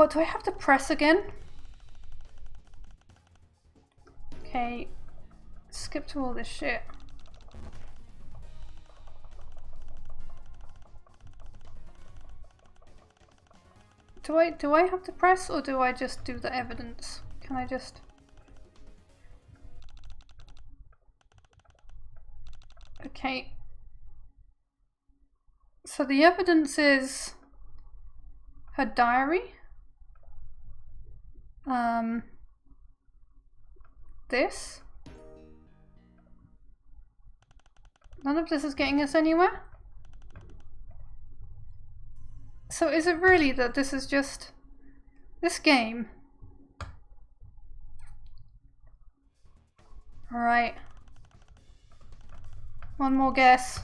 What do I have to press again? Okay, skip to all this shit. Do I have to press, or do I just do the evidence? Can I just... Okay. So the evidence is her diary. This. None of this is getting us anywhere. So is it really that this is just this game? Alright. One more guess.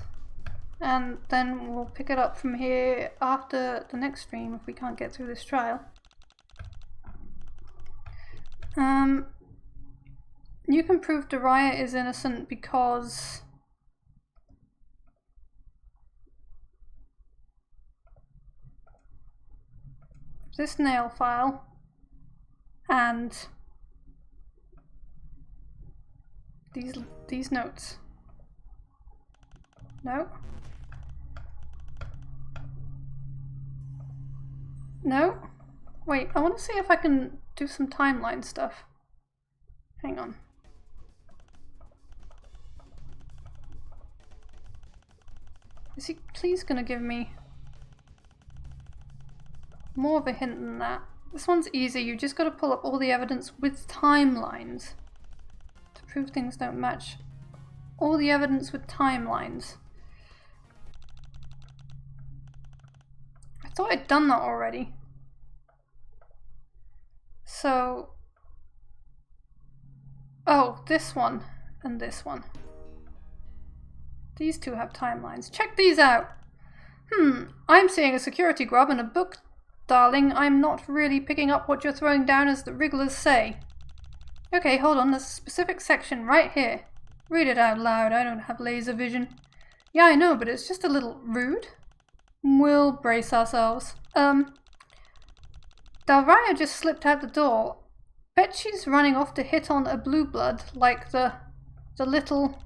And then we'll pick it up from here after the next stream if we can't get through this trial. You can prove Daria is innocent because this nail file and these notes. No? No? Wait, I want to see if I can do some timeline stuff. Hang on. Is he please gonna give me more of a hint than that? This one's easy, you just gotta pull up all the evidence with timelines to prove things don't match. All the evidence with timelines. I thought I'd done that already. So... Oh, this one and this one. These two have timelines. Check these out! I'm seeing a security grub in a book, darling. I'm not really picking up what you're throwing down as the wrigglers say. Okay, hold on. There's a specific section right here. Read it out loud. I don't have laser vision. Yeah, I know, but it's just a little rude. We'll brace ourselves. Daria just slipped out the door. Bet she's running off to hit on a blue blood like the little...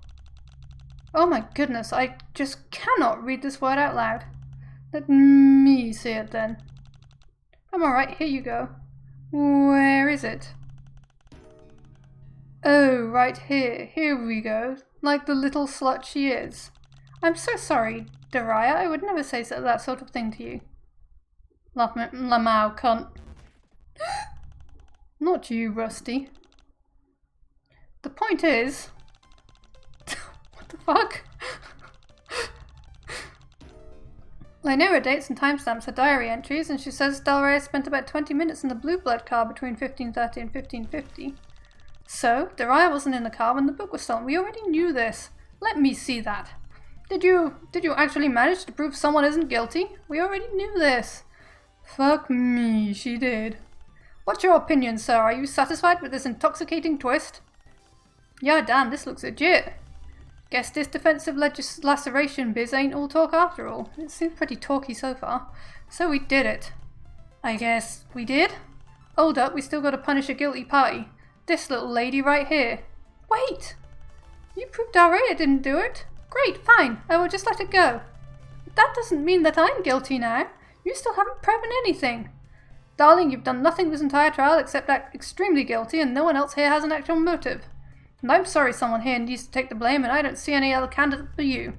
Oh my goodness, I just cannot read this word out loud. Let me see it then. I'm alright, here you go. Where is it? Oh, right here. Here we go. Like the little slut she is. I'm so sorry, Daria. I would never say that sort of thing to you. Lamau, cunt. Not you, Rusty. The point is... What the fuck? Lynera dates and timestamps her diary entries, and she says Daria spent about 20 minutes in the Blue Blood car between 1530 and 1550. So, Daria wasn't in the car when the book was stolen. We already knew this. Let me see that. Did you actually manage to prove someone isn't guilty? We already knew this. Fuck me, she did. What's your opinion, sir? Are you satisfied with this intoxicating twist? Yeah, damn, this looks legit. Guess this defensive laceration biz ain't all talk after all. It seems pretty talky so far. So we did it. I guess we did? Hold up, we still gotta punish a guilty party. This little lady right here. Wait! You proved Daria didn't do it? Great, fine. I will just let it go. But that doesn't mean that I'm guilty now. You still haven't proven anything. Darling, you've done nothing this entire trial except act extremely guilty, and no one else here has an actual motive. And I'm sorry someone here needs to take the blame, and I don't see any other candidate for you.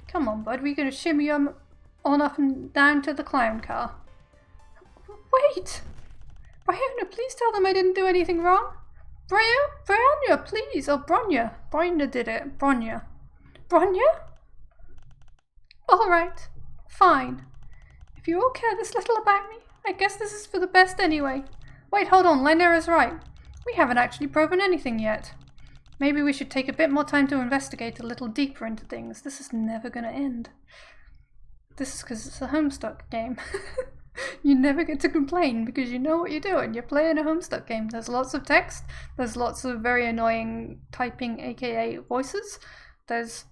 Come on, bud, we're gonna shimmy on up and down to the clown car. Wait! Bryona, please tell them I didn't do anything wrong. Bryona, please! Oh, Bronya. Bronya did it. Bronya. Bronya? Alright. Fine. If you all care this little about me, I guess this is for the best anyway. Wait, hold on. Lynera's right. We haven't actually proven anything yet. Maybe we should take a bit more time to investigate a little deeper into things. This is never gonna end. This is because it's a Homestuck game. You never get to complain because you know what you're doing. You're playing a Homestuck game. There's lots of text. There's lots of very annoying typing, aka voices. There's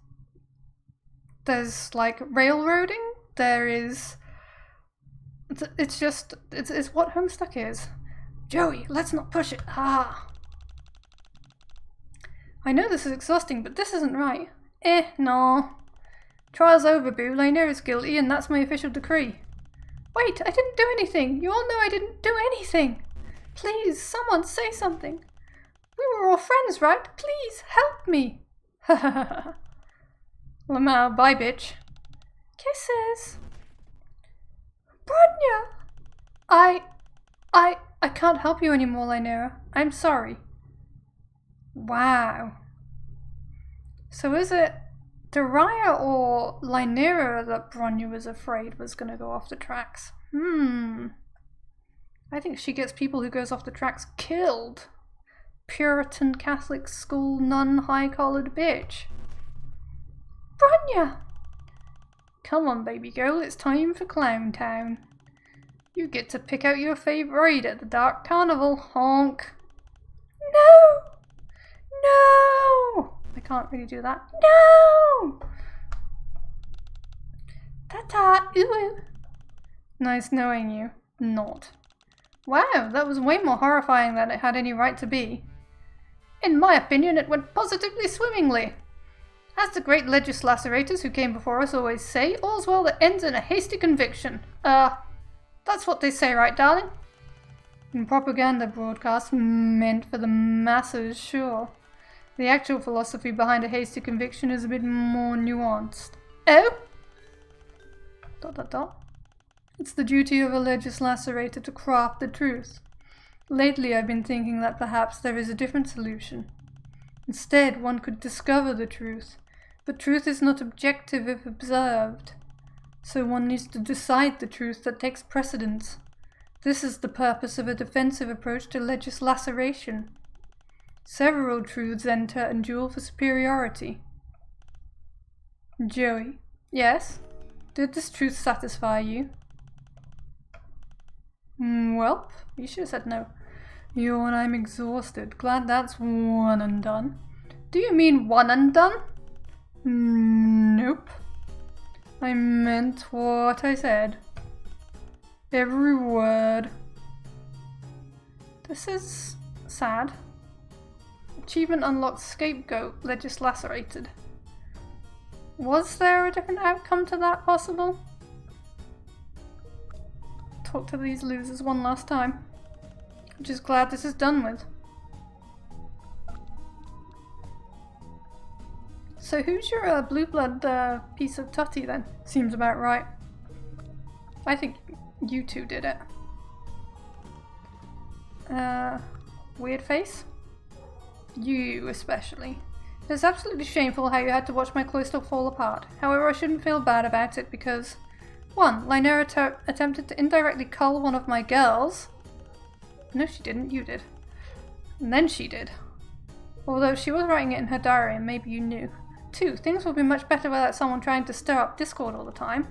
like railroading. There's It's what Homestuck is. Joey, let's not push it. Ah. I know this is exhausting, but this isn't right. No. Trial's over, boo. Lynera's guilty, and that's my official decree. Wait, I didn't do anything. You all know I didn't do anything. Please, someone say something. We were all friends, right? Please, help me. Ha ha ha ha. Lamau, bye, bitch. Kisses. Bronya! I can't help you anymore, Lynera. I'm sorry. Wow. So is it Daria or Lynera that Bronya was afraid was going to go off the tracks? I think she gets people who goes off the tracks killed. Puritan Catholic school nun high-collared bitch. Bronya! Come on, baby girl, it's time for Clown Town. You get to pick out your favourite at the Dark Carnival, honk. No! No! I can't really do that. No! Ta-ta! Ooh! Nice knowing you. Not. Wow, that was way more horrifying than it had any right to be. In my opinion, it went positively swimmingly. As the great legislators who came before us always say, all's well that ends in a hasty conviction. That's what they say, right, darling? In propaganda broadcasts meant for the masses, sure. The actual philosophy behind a hasty conviction is a bit more nuanced. Oh? ... It's the duty of a legislator to craft the truth. Lately I've been thinking that perhaps there is a different solution. Instead, one could discover the truth. But truth is not objective if observed. So one needs to decide the truth that takes precedence. This is the purpose of a defensive approach to legislation. Several truths enter and duel for superiority. Joey. Yes? Did this truth satisfy you? Well, you should have said no. Yawn, I'm exhausted. Glad that's one and done. Do you mean one and done? Nope. I meant what I said. Every word. This is sad. Achievement unlocked, scapegoat legislated. Was there a different outcome to that possible? Talk to these losers one last time. I'm just glad this is done with. So who's your blue blood piece of tutty then? Seems about right. I think you two did it. Weird face? You especially. It's absolutely shameful how you had to watch my cloister fall apart. However, I shouldn't feel bad about it because 1. Lynera attempted to indirectly cull one of my girls. No, she didn't. You did. And then she did. Although she was writing it in her diary and maybe you knew. 2. Things would be much better without someone trying to stir up discord all the time.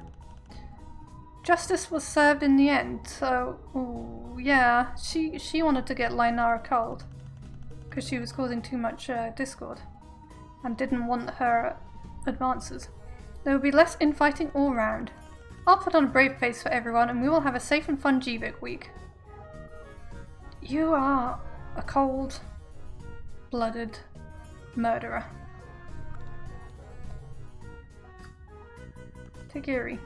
Justice was served in the end, so... Ooh, yeah, she wanted to get Lynera culled. Because she was causing too much discord. And didn't want her advances. There will be less infighting all round. I'll put on a brave face for everyone and we will have a safe and fun GVIC week. You are a cold-blooded murderer. Tagiri.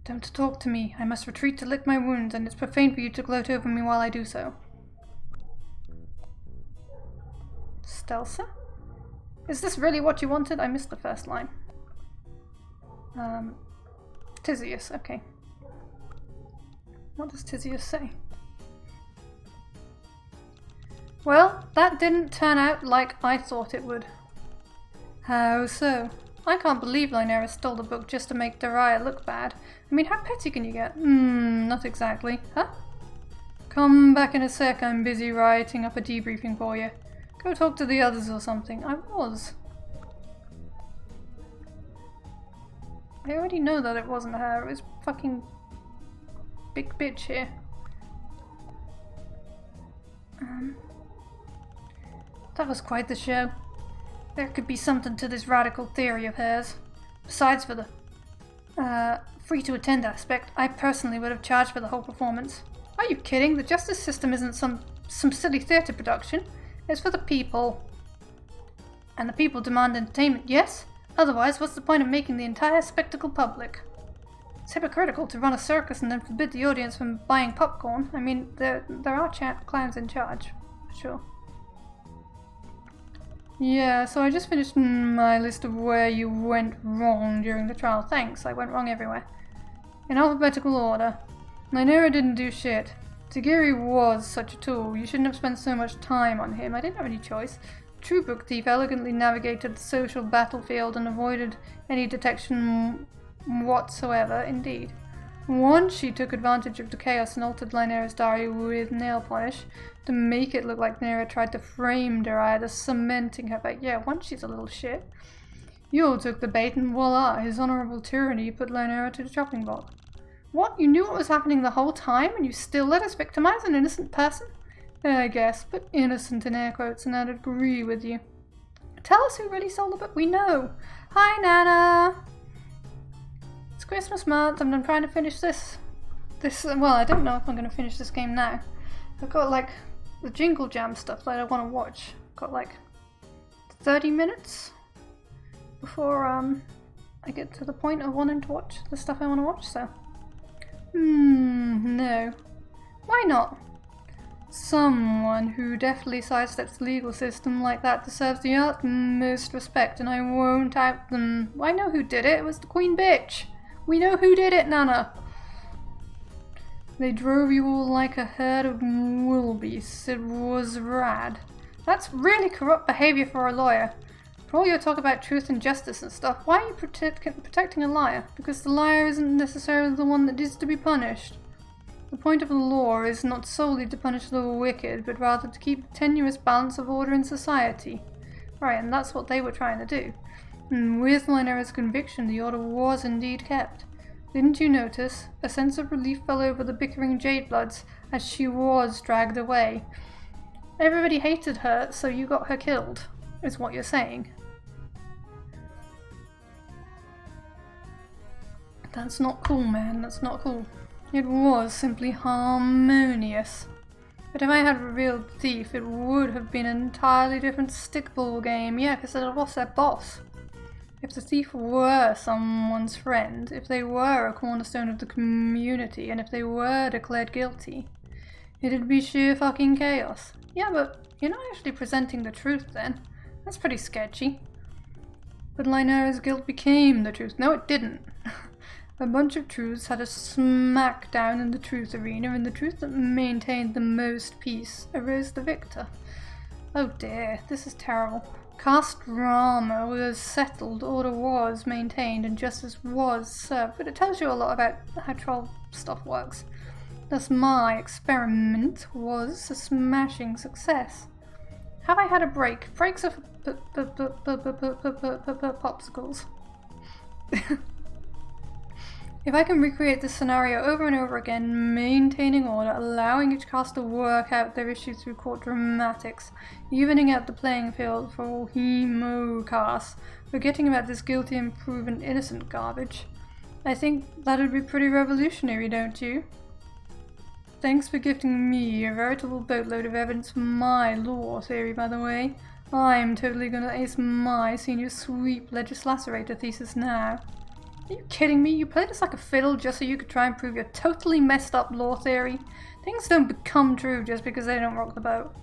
Don't talk to me. I must retreat to lick my wounds, and it's profane for you to gloat over me while I do so. Stelsa? Is this really what you wanted? I missed the first line. Tisius, okay. What does Tisius say? Well, that didn't turn out like I thought it would. How so? I can't believe Lynera stole the book just to make Daria look bad. I mean, how petty can you get? Not exactly. Huh? Come back in a sec, I'm busy writing up a debriefing for you. Go talk to the others or something. I was. I already know that it wasn't her, it was fucking big bitch here. That was quite the show. There could be something to this radical theory of hers. Besides for the free to attend aspect, I personally would have charged for the whole performance. Are you kidding? The justice system isn't some silly theatre production. It's for the people. And the people demand entertainment, yes? Otherwise, what's the point of making the entire spectacle public? It's hypocritical to run a circus and then forbid the audience from buying popcorn. I mean, there are clowns in charge, for sure. Yeah, so I just finished my list of where you went wrong during the trial. Thanks, I went wrong everywhere. In alphabetical order. Lynera didn't do shit. Tagiri was such a tool. You shouldn't have spent so much time on him. I didn't have any choice. True Book Thief elegantly navigated the social battlefield and avoided any detection whatsoever, indeed. Once she took advantage of the chaos and altered Lynera's diary with nail polish to make it look like Lynera tried to frame Daria, thus cementing her back. Yeah, once she's a little shit. You all took the bait and voila, his honourable tyranny put Lynera to the chopping block. What? You knew what was happening the whole time and you still let us victimize an innocent person? I guess, but innocent in air quotes, and I'd agree with you. Tell us who really sold the book. We know. Hi, Nana. It's Christmas month and I'm trying to finish this. Well, I don't know if I'm going to finish this game now. I've got like the Jingle Jam stuff that I want to watch. I've got like 30 minutes before I get to the point of wanting to watch the stuff I want to watch, so. No. Why not? Someone who deftly sidesteps the legal system like that deserves the utmost respect, and I won't out them. I know who did it. It was the Queen Bitch. We know who did it, Nana. They drove you all like a herd of wildebeests. It was rad. That's really corrupt behavior for a lawyer. For all your talk about truth and justice and stuff, why are you protecting a liar? Because the liar isn't necessarily the one that is to be punished. The point of the law is not solely to punish the wicked, but rather to keep a tenuous balance of order in society. Right, and that's what they were trying to do. And with Lynera's conviction, the order was indeed kept. Didn't you notice? A sense of relief fell over the bickering Jadebloods as she was dragged away. Everybody hated her, so you got her killed, is what you're saying. That's not cool, man. That's not cool. It was simply harmonious. But if I had revealed the thief, it would have been an entirely different stickball game. Yeah, because it was their boss. If the thief were someone's friend, if they were a cornerstone of the community, and if they were declared guilty, it'd be sheer fucking chaos. Yeah, but you're not actually presenting the truth then. That's pretty sketchy. But Lynera's guilt became the truth. No, it didn't. A bunch of truths had a smackdown in the truth arena, and the truth that maintained the most peace arose the victor. Oh dear, this is terrible. Caste drama was settled, order was maintained, and justice was served, but it tells you a lot about how troll stuff works. Thus my experiment was a smashing success. Have I had a break? Breaks are for popsicles. If I can recreate this scenario over and over again, maintaining order, allowing each cast to work out their issues through court dramatics, evening out the playing field for all hemo casts, forgetting about this guilty and proven innocent garbage, I think that'd be pretty revolutionary, don't you? Thanks for gifting me a veritable boatload of evidence for my law theory, by the way. I'm totally gonna ace my senior sweep legislacerator thesis now. Are you kidding me? You played us like a fiddle just so you could try and prove your totally messed up law theory? Things don't become true just because they don't rock the boat.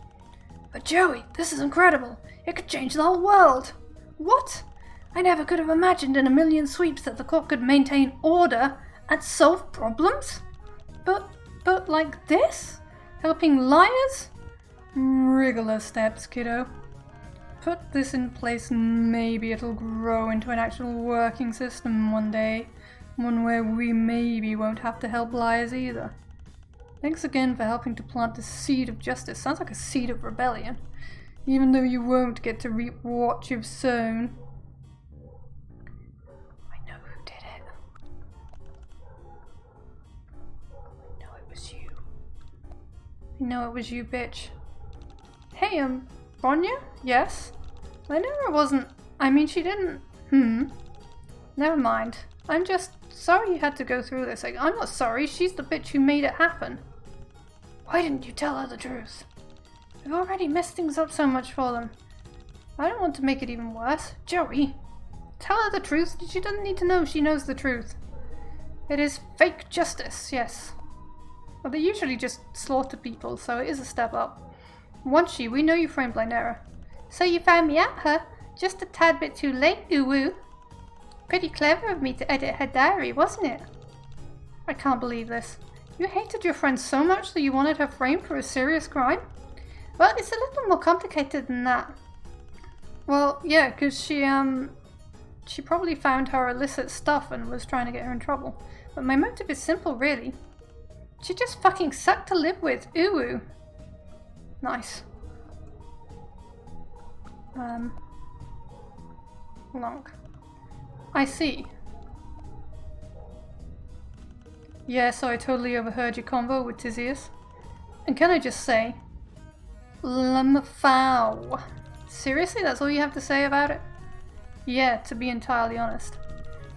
But Joey, this is incredible. It could change the whole world. What? I never could have imagined in a million sweeps that the court could maintain order and solve problems. But like this? Helping liars? Regular steps, kiddo. Put this in place and maybe it'll grow into an actual working system one day. One where we maybe won't have to help liars either. Thanks again for helping to plant the seed of justice. Sounds like a seed of rebellion. Even though you won't get to reap what you've sown. I know who did it. I know it was you. I know it was you, bitch. Hey, Bronya? Yes? Lynera wasn't. I mean, she didn't. Never mind. I'm just sorry you had to go through this. Like, I'm not sorry, she's the bitch who made it happen. Why didn't you tell her the truth? We've already messed things up so much for them. I don't want to make it even worse. Joey, tell her the truth. She doesn't need to know she knows the truth. It is fake justice, yes. Well, they usually just slaughter people, so it is a step up. Once we know you framed Lynera. So you found me out, huh? Just a tad bit too late, uwu. Pretty clever of me to edit her diary, wasn't it? I can't believe this. You hated your friend so much that you wanted her framed for a serious crime? Well, it's a little more complicated than that. Well, yeah, because she probably found her illicit stuff and was trying to get her in trouble. But my motive is simple, really. She just fucking sucked to live with. Uwu. Nice. Long. I see. Yeah, so I totally overheard your convo with Tizius. And can I just say, Lamfow. Seriously, that's all you have to say about it? Yeah, to be entirely honest.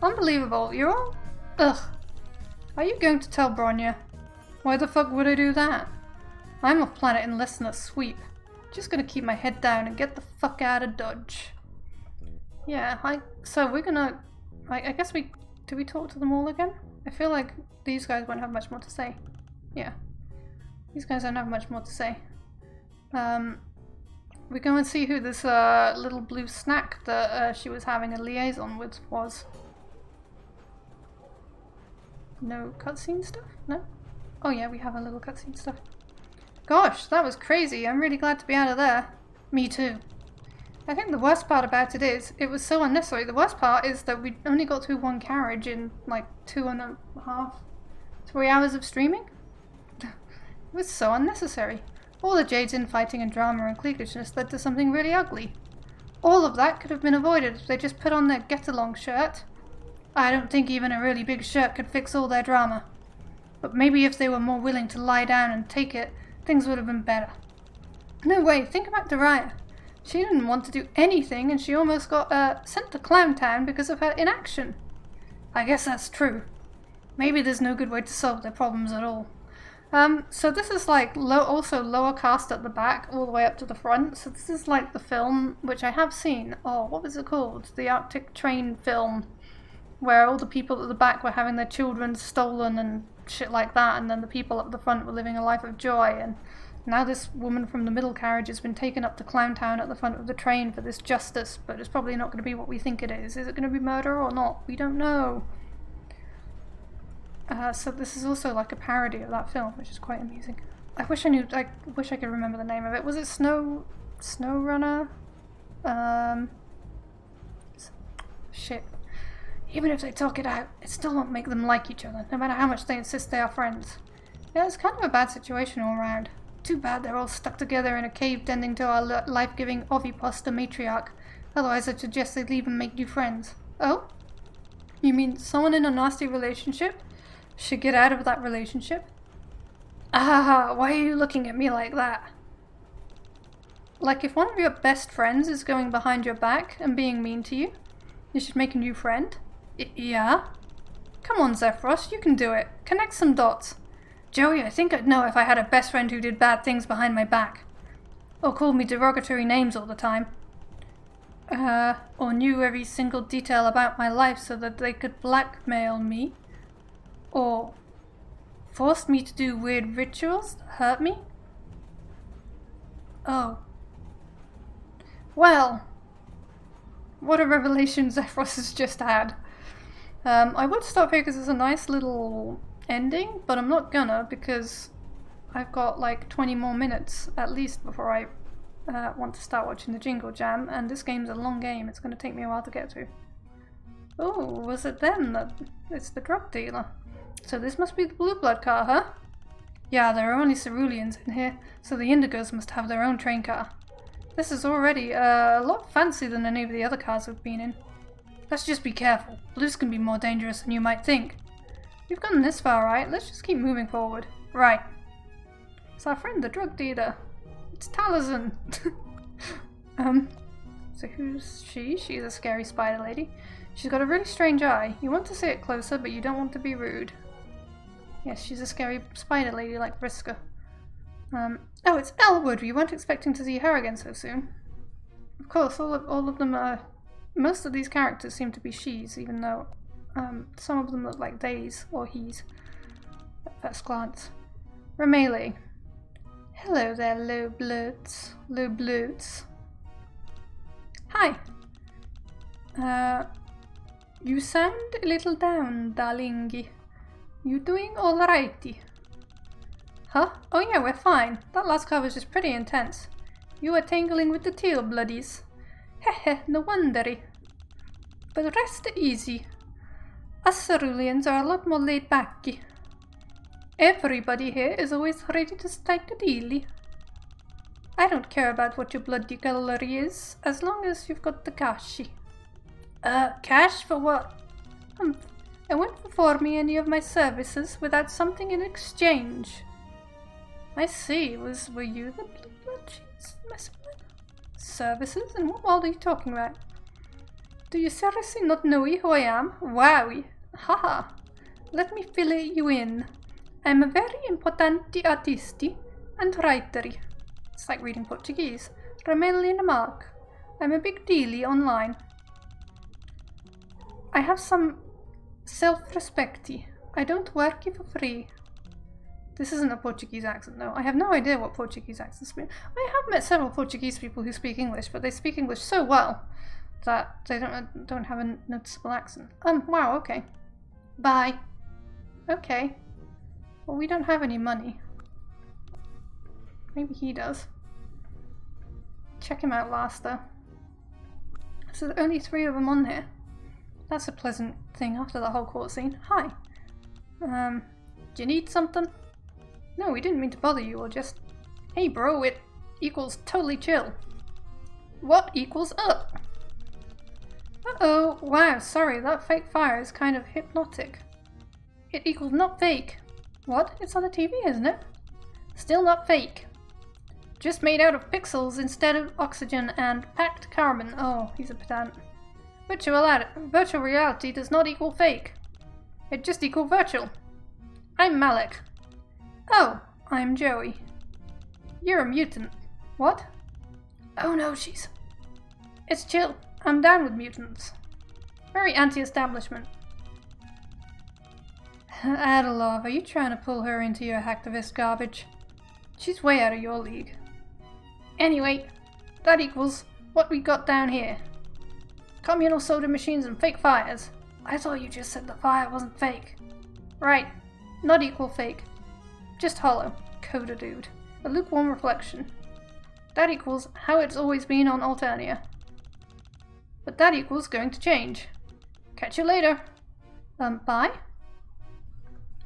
Unbelievable, you're all... Ugh. Are you going to tell Bronya? Why the fuck would I do that? I'm off planet in less than a sweep. Just gonna keep my head down and get the fuck out of Dodge. Yeah, so we're gonna... I guess do we talk to them all again? I feel like these guys won't have much more to say. Yeah. These guys don't have much more to say. We go and see who this little blue snack that she was having a liaison with was. No cutscene stuff? No? Oh yeah, we have a little cutscene stuff. Gosh, that was crazy. I'm really glad to be out of there. Me too. I think the worst part about it is, it was so unnecessary. The worst part is that we only got through one carriage in like 2.5, 3 hours of streaming. It was so unnecessary. All the Jade's infighting and drama and cliquishness led to something really ugly. All of that could have been avoided if they just put on their get-along shirt. I don't think even a really big shirt could fix all their drama. But maybe if they were more willing to lie down and take it, things would have been better. No way, think about Daria. She didn't want to do anything and she almost got sent to Clown Town because of her inaction. I guess that's true. Maybe there's no good way to solve their problems at all. So this is like also lower cast at the back all the way up to the front. So this is like the film, which I have seen. Oh, what was it called? The Arctic Train film, where all the people at the back were having their children stolen and shit like that, and then the people at the front were living a life of joy, and now this woman from the middle carriage has been taken up to Clown Town at the front of the train for this justice, but it's probably not going to be what we think it is. Is it going to be murder or not? We don't know. So this is also like a parody of that film, which is quite amusing. I wish I could remember the name of it. Was it SnowRunner? Shit. Even if they talk it out, it still won't make them like each other, no matter how much they insist they are friends. Yeah, it's kind of a bad situation all around. Too bad they're all stuck together in a cave tending to our life-giving Oviposter matriarch. Otherwise I'd suggest they leave and make new friends. Oh? You mean someone in a nasty relationship should get out of that relationship? Ah, why are you looking at me like that? Like if one of your best friends is going behind your back and being mean to you, you should make a new friend? Yeah? Come on, Zephyros, you can do it. Connect some dots. Joey, I think I'd know if I had a best friend who did bad things behind my back. Or called me derogatory names all the time. Or knew every single detail about my life so that they could blackmail me. Or forced me to do weird rituals that hurt me. Oh. Well. What a revelation Zephyros has just had. I would stop here because it's a nice little ending, but I'm not gonna because I've got like 20 more minutes at least before I want to start watching the Jingle Jam, and this game's a long game. It's going to take me a while to get through. Oh, was it them? It's the drug dealer. So this must be the Blue Blood car, huh? Yeah, there are only Ceruleans in here, so the Indigos must have their own train car. This is already a lot fancier than any of the other cars we've been in. Let's just be careful. Blues can be more dangerous than you might think. We've gotten this far, right? Let's just keep moving forward. Right. It's our friend, the drug dealer. It's Taliesin. So who's she? She's a scary spider lady. She's got a really strange eye. You want to see it closer, but you don't want to be rude. Yes, she's a scary spider lady like Vriska. Oh, it's Elwood! We weren't expecting to see her again so soon. Of course, all of them are... Most of these characters seem to be she's, even though some of them look like theys or he's at first glance. Ramele. Hello there, low bloods. Hi. You sound a little down, darlingy. You doing alrighty? Huh? Oh yeah, we're fine. That last car was just pretty intense. You were tangling with the teal bloodies. Heh, no wondery. But rest easy. Us ceruleans are a lot more laid backy. Everybody here is always ready to strike a dealie. I don't care about what your bloody color is, as long as you've got the cashy. Cash for what? I won't perform me any of my services without something in exchange. I see. Were you the blood she's messing with? Services? And what world are you talking about? Do you seriously not know who I am? Wowie. Haha. Let me fill you in. I'm a very importante artisti and writery. It's like reading Portuguese. Ramele in a mark. I'm a big dealie online. I have some self-respecty. I don't work for free. This isn't a Portuguese accent, though. I have no idea what Portuguese accents mean. I have met several Portuguese people who speak English, but they speak English so well that they don't have a noticeable accent. Wow, okay. Bye. Okay. Well, we don't have any money. Maybe he does. Check him out last, though. So there are only 3 of them on here. That's a pleasant thing after the whole cutscene. Hi. Do you need something? No, we didn't mean to bother you, or just... Hey bro, it equals totally chill. What equals up? Uh-oh, wow, sorry, that fake fire is kind of hypnotic. It equals not fake. What? It's on the TV, isn't it? Still not fake. Just made out of pixels instead of oxygen and packed carbon. Oh, he's a pedant. Virtual reality does not equal fake. It just equals virtual. I'm Malik. Oh, I'm Joey. You're a mutant. What? Oh no, It's chill. I'm down with mutants. Very anti-establishment. Adolov, are you trying to pull her into your hacktivist garbage? She's way out of your league. Anyway, that equals what we got down here. Communal soda machines and fake fires. I thought you just said the fire wasn't fake. Right. Not equal fake. Just hollow. Coda dude. A lukewarm reflection. That equals how it's always been on Alternia. But that equals going to change. Catch you later. Bye?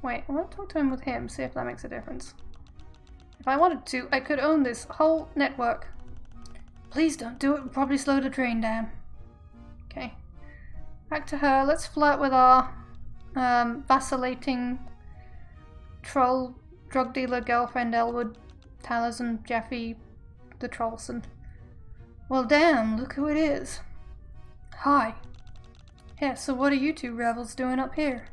Wait, I want to talk to him with him, see if that makes a difference. If I wanted to, I could own this whole network. Please don't do it, we'll probably slow the train down. Okay. Back to her. Let's flirt with our vacillating troll drug dealer girlfriend Elwood, Taliesin, Jeffy, the Trollson. Well damn, look who it is. Hi. Yeah, so what are you two rebels doing up here?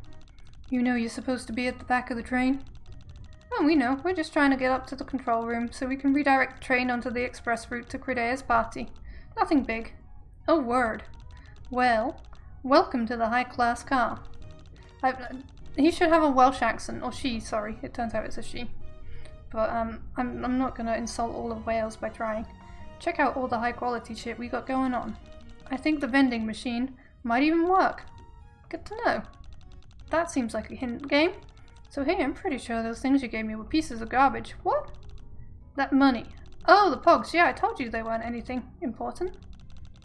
You know you're supposed to be at the back of the train? Oh, we know. We're just trying to get up to the control room so we can redirect the train onto the express route to Credea's party. Nothing big. Oh, word. Well, welcome to the high-class car. He should have a Welsh accent, or she, sorry. It turns out it's a she. But I'm not gonna insult all of Wales by trying. Check out all the high-quality shit we got going on. I think the vending machine might even work. Good to know. That seems like a hint game. So hey, I'm pretty sure those things you gave me were pieces of garbage. What? That money. Oh, the pogs. Yeah, I told you they weren't anything important.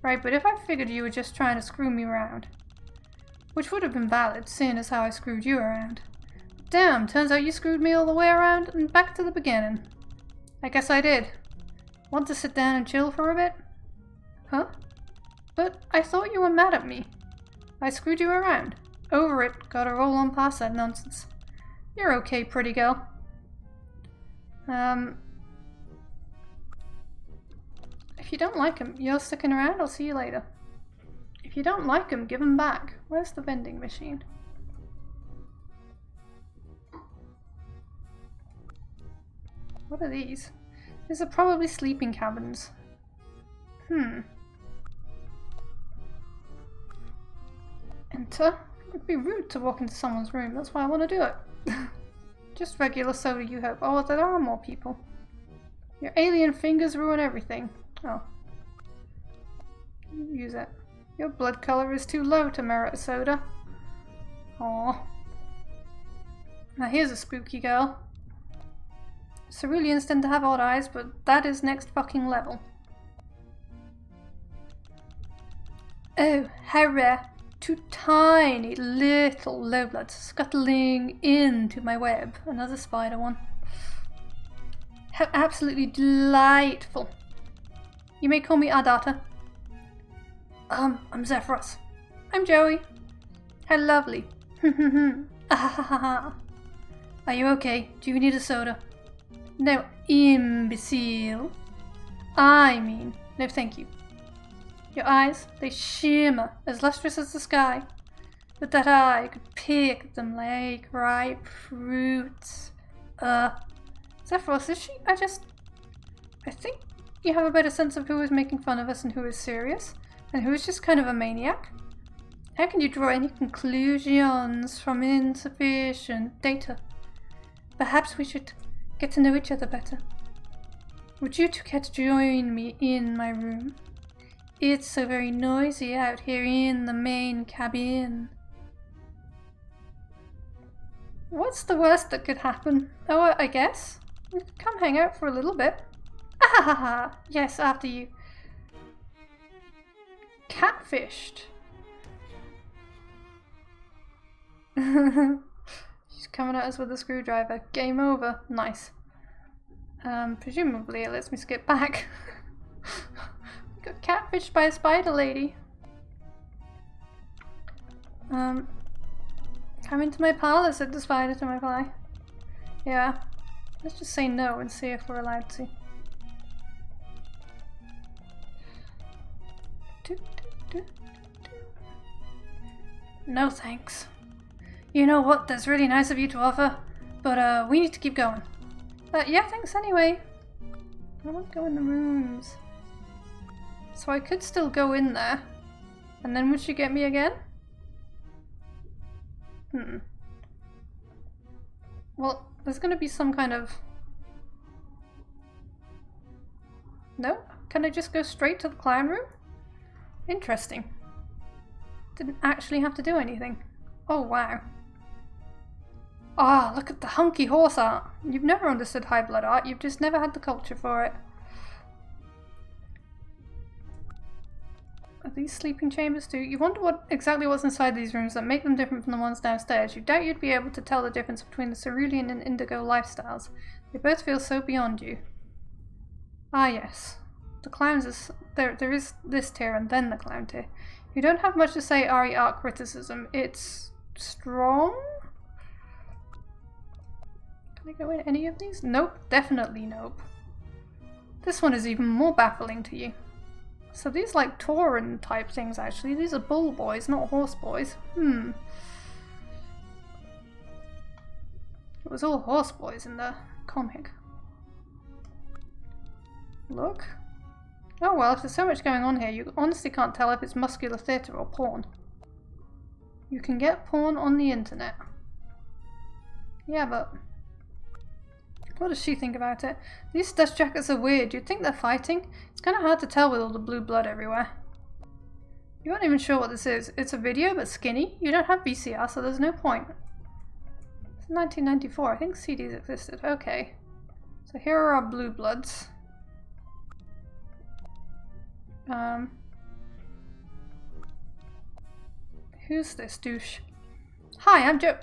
Right, but if I figured you were just trying to screw me around. Which would have been valid, seeing as how I screwed you around. Damn, turns out you screwed me all the way around and back to the beginning. I guess I did. Want to sit down and chill for a bit? Huh? But I thought you were mad at me. I screwed you around. Over it. Gotta roll on past that nonsense. You're okay, pretty girl. If you don't like him, you're sticking around, I'll see you later. If you don't like them, give them back. Where's the vending machine? What are these? These are probably sleeping cabins. Enter? It'd be rude to walk into someone's room, that's why I want to do it. Just regular soda, you hope. Oh, there are more people. Your alien fingers ruin everything. Oh. Use it. Your blood color is too low to merit a soda. Aww. Now here's a spooky girl. Ceruleans tend to have odd eyes, but that is next fucking level. Oh, how rare. 2 tiny little lowbloods scuttling into my web. Another spider one. How absolutely delightful. You may call me Ardata. I'm Zephyros. I'm Joey. How lovely. Are you okay? Do you need a soda? No, imbecile. I mean, no thank you. Your eyes, they shimmer as lustrous as the sky. With that eye, I could pick them like ripe fruits. Zephyros, is she? I think you have a better sense of who is making fun of us and who is serious, and who is just kind of a maniac. How can you draw any conclusions from insufficient data? Perhaps we should get to know each other better. Would you two care to join me in my room? It's so very noisy out here in the main cabin. What's the worst that could happen? Oh, I guess. We could come hang out for a little bit. Ah ha ha! Yes, after you. Catfished. She's coming at us with a screwdriver. Game over. Nice. Presumably it lets me skip back. Got catfished by a spider lady. Come into my parlor, said the spider to my fly. Yeah. Let's just say no and see if we're allowed to. No thanks. You know what, that's really nice of you to offer, but we need to keep going. Yeah, thanks anyway. I want to go in the rooms. So I could still go in there. And then would she get me again? Well, there's gonna be some kind of... No? Can I just go straight to the clown room? Interesting. Didn't actually have to do anything. Oh wow. Ah, look at the hunky horse art. You've never understood high blood art, you've just never had the culture for it. Are these sleeping chambers too? You wonder what exactly what's inside these rooms that make them different from the ones downstairs. You doubt you'd be able to tell the difference between the cerulean and indigo lifestyles. They both feel so beyond you. Ah yes. The clowns is... There is this tier and then the clown tier. You don't have much to say RE art criticism. It's... strong? Can I go in any of these? Nope. Definitely nope. This one is even more baffling to you. So these like Tauran type things actually, these are bull boys, not horse boys. It was all horse boys in the comic. Look. Oh well, if there's so much going on here, you honestly can't tell if it's muscular theatre or porn. You can get porn on the internet. Yeah, but... what does she think about it? These dust jackets are weird. You'd think they're fighting. It's kind of hard to tell with all the blue blood everywhere. You aren't even sure what this is. It's a video, but skinny. You don't have VCR, so there's no point. It's 1994. I think CDs existed. Okay. So here are our blue bloods. Who's this douche? Hi, I'm Joe.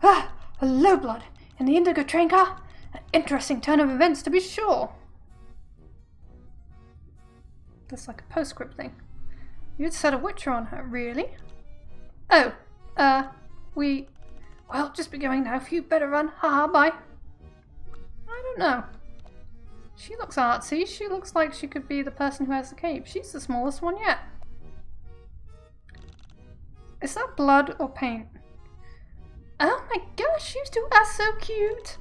Ah, a low blood in the indigo train car. An interesting turn of events, to be sure. That's like a postscript thing. You'd set a witcher on her, really? Oh, well, just be going now. If you better run. Haha, bye. I don't know. She looks artsy. She looks like she could be the person who has the cape. She's the smallest one yet. Is that blood or paint? Oh my gosh, you two are so cute!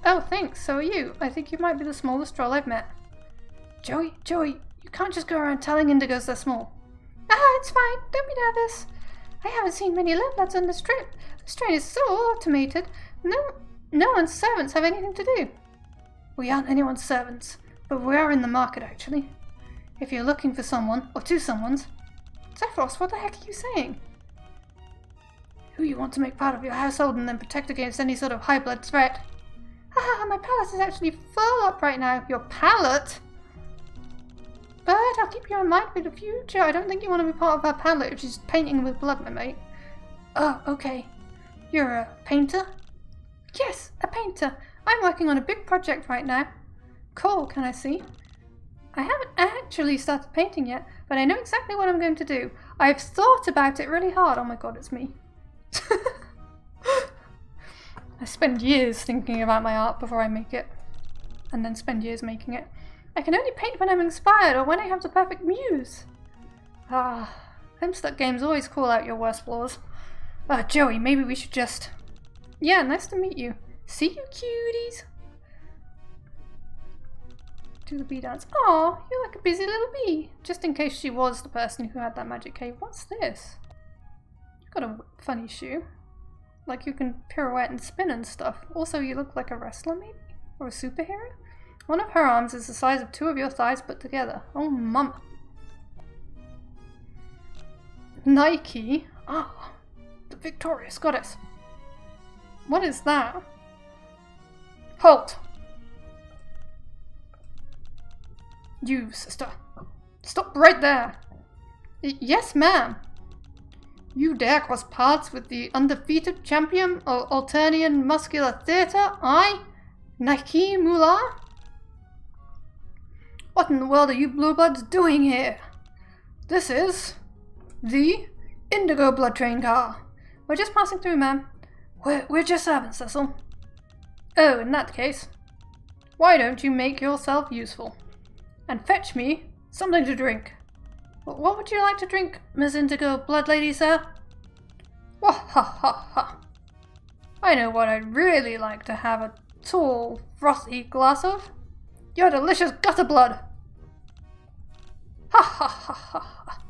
Oh, thanks, so are you. I think you might be the smallest troll I've met. Joey, you can't just go around telling indigos they're small. Ah, it's fine, don't be nervous. I haven't seen many lowbloods on this trip. This train is so automated. No one's servants have anything to do. We aren't anyone's servants, but we are in the market, actually. If you're looking for someone, or two someones... Zephyros, what the heck are you saying? Who you want to make part of your household and then protect against any sort of high-blood threat. Haha, my palate is actually full up right now. Your palate? But I'll keep you in mind for the future. I don't think you want to be part of our palette if she's painting with blood, my mate. Oh, okay. You're a painter? Yes, a painter. I'm working on a big project right now. Cool, can I see? I haven't actually started painting yet, but I know exactly what I'm going to do. I've thought about it really hard. Oh my god, it's me. I spend years thinking about my art before I make it, and then spend years making it. I can only paint when I'm inspired or when I have the perfect muse. Ah, Homestuck games always call out your worst flaws. Joey, maybe we should just... Yeah, nice to meet you. See you, cuties. Do the bee dance. Aw, you're like a busy little bee. Just in case she was the person who had that magic cave. What's this? You've got a funny shoe. Like you can pirouette and spin and stuff. Also, you look like a wrestler, maybe? Or a superhero? One of her arms is the size of two of your thighs put together. Oh, mum. Nike? Ah, the victorious goddess. What is that? Halt! You, sister. Stop right there. Yes, ma'am. You dare cross paths with the undefeated champion of Alternian Muscular Theatre, I, Nike Mullah? What in the world are you bluebloods doing here? This is the Indigo Blood Train car. We're just passing through, ma'am. We're just servants, Cecil. Oh, in that case, why don't you make yourself useful and fetch me something to drink? What would you like to drink, Miss Indigo Blood Lady, sir? Wah ha ha ha. I know what I'd really like to have a tall, frothy glass of. Your delicious gutter blood! Ha ha ha ha ha.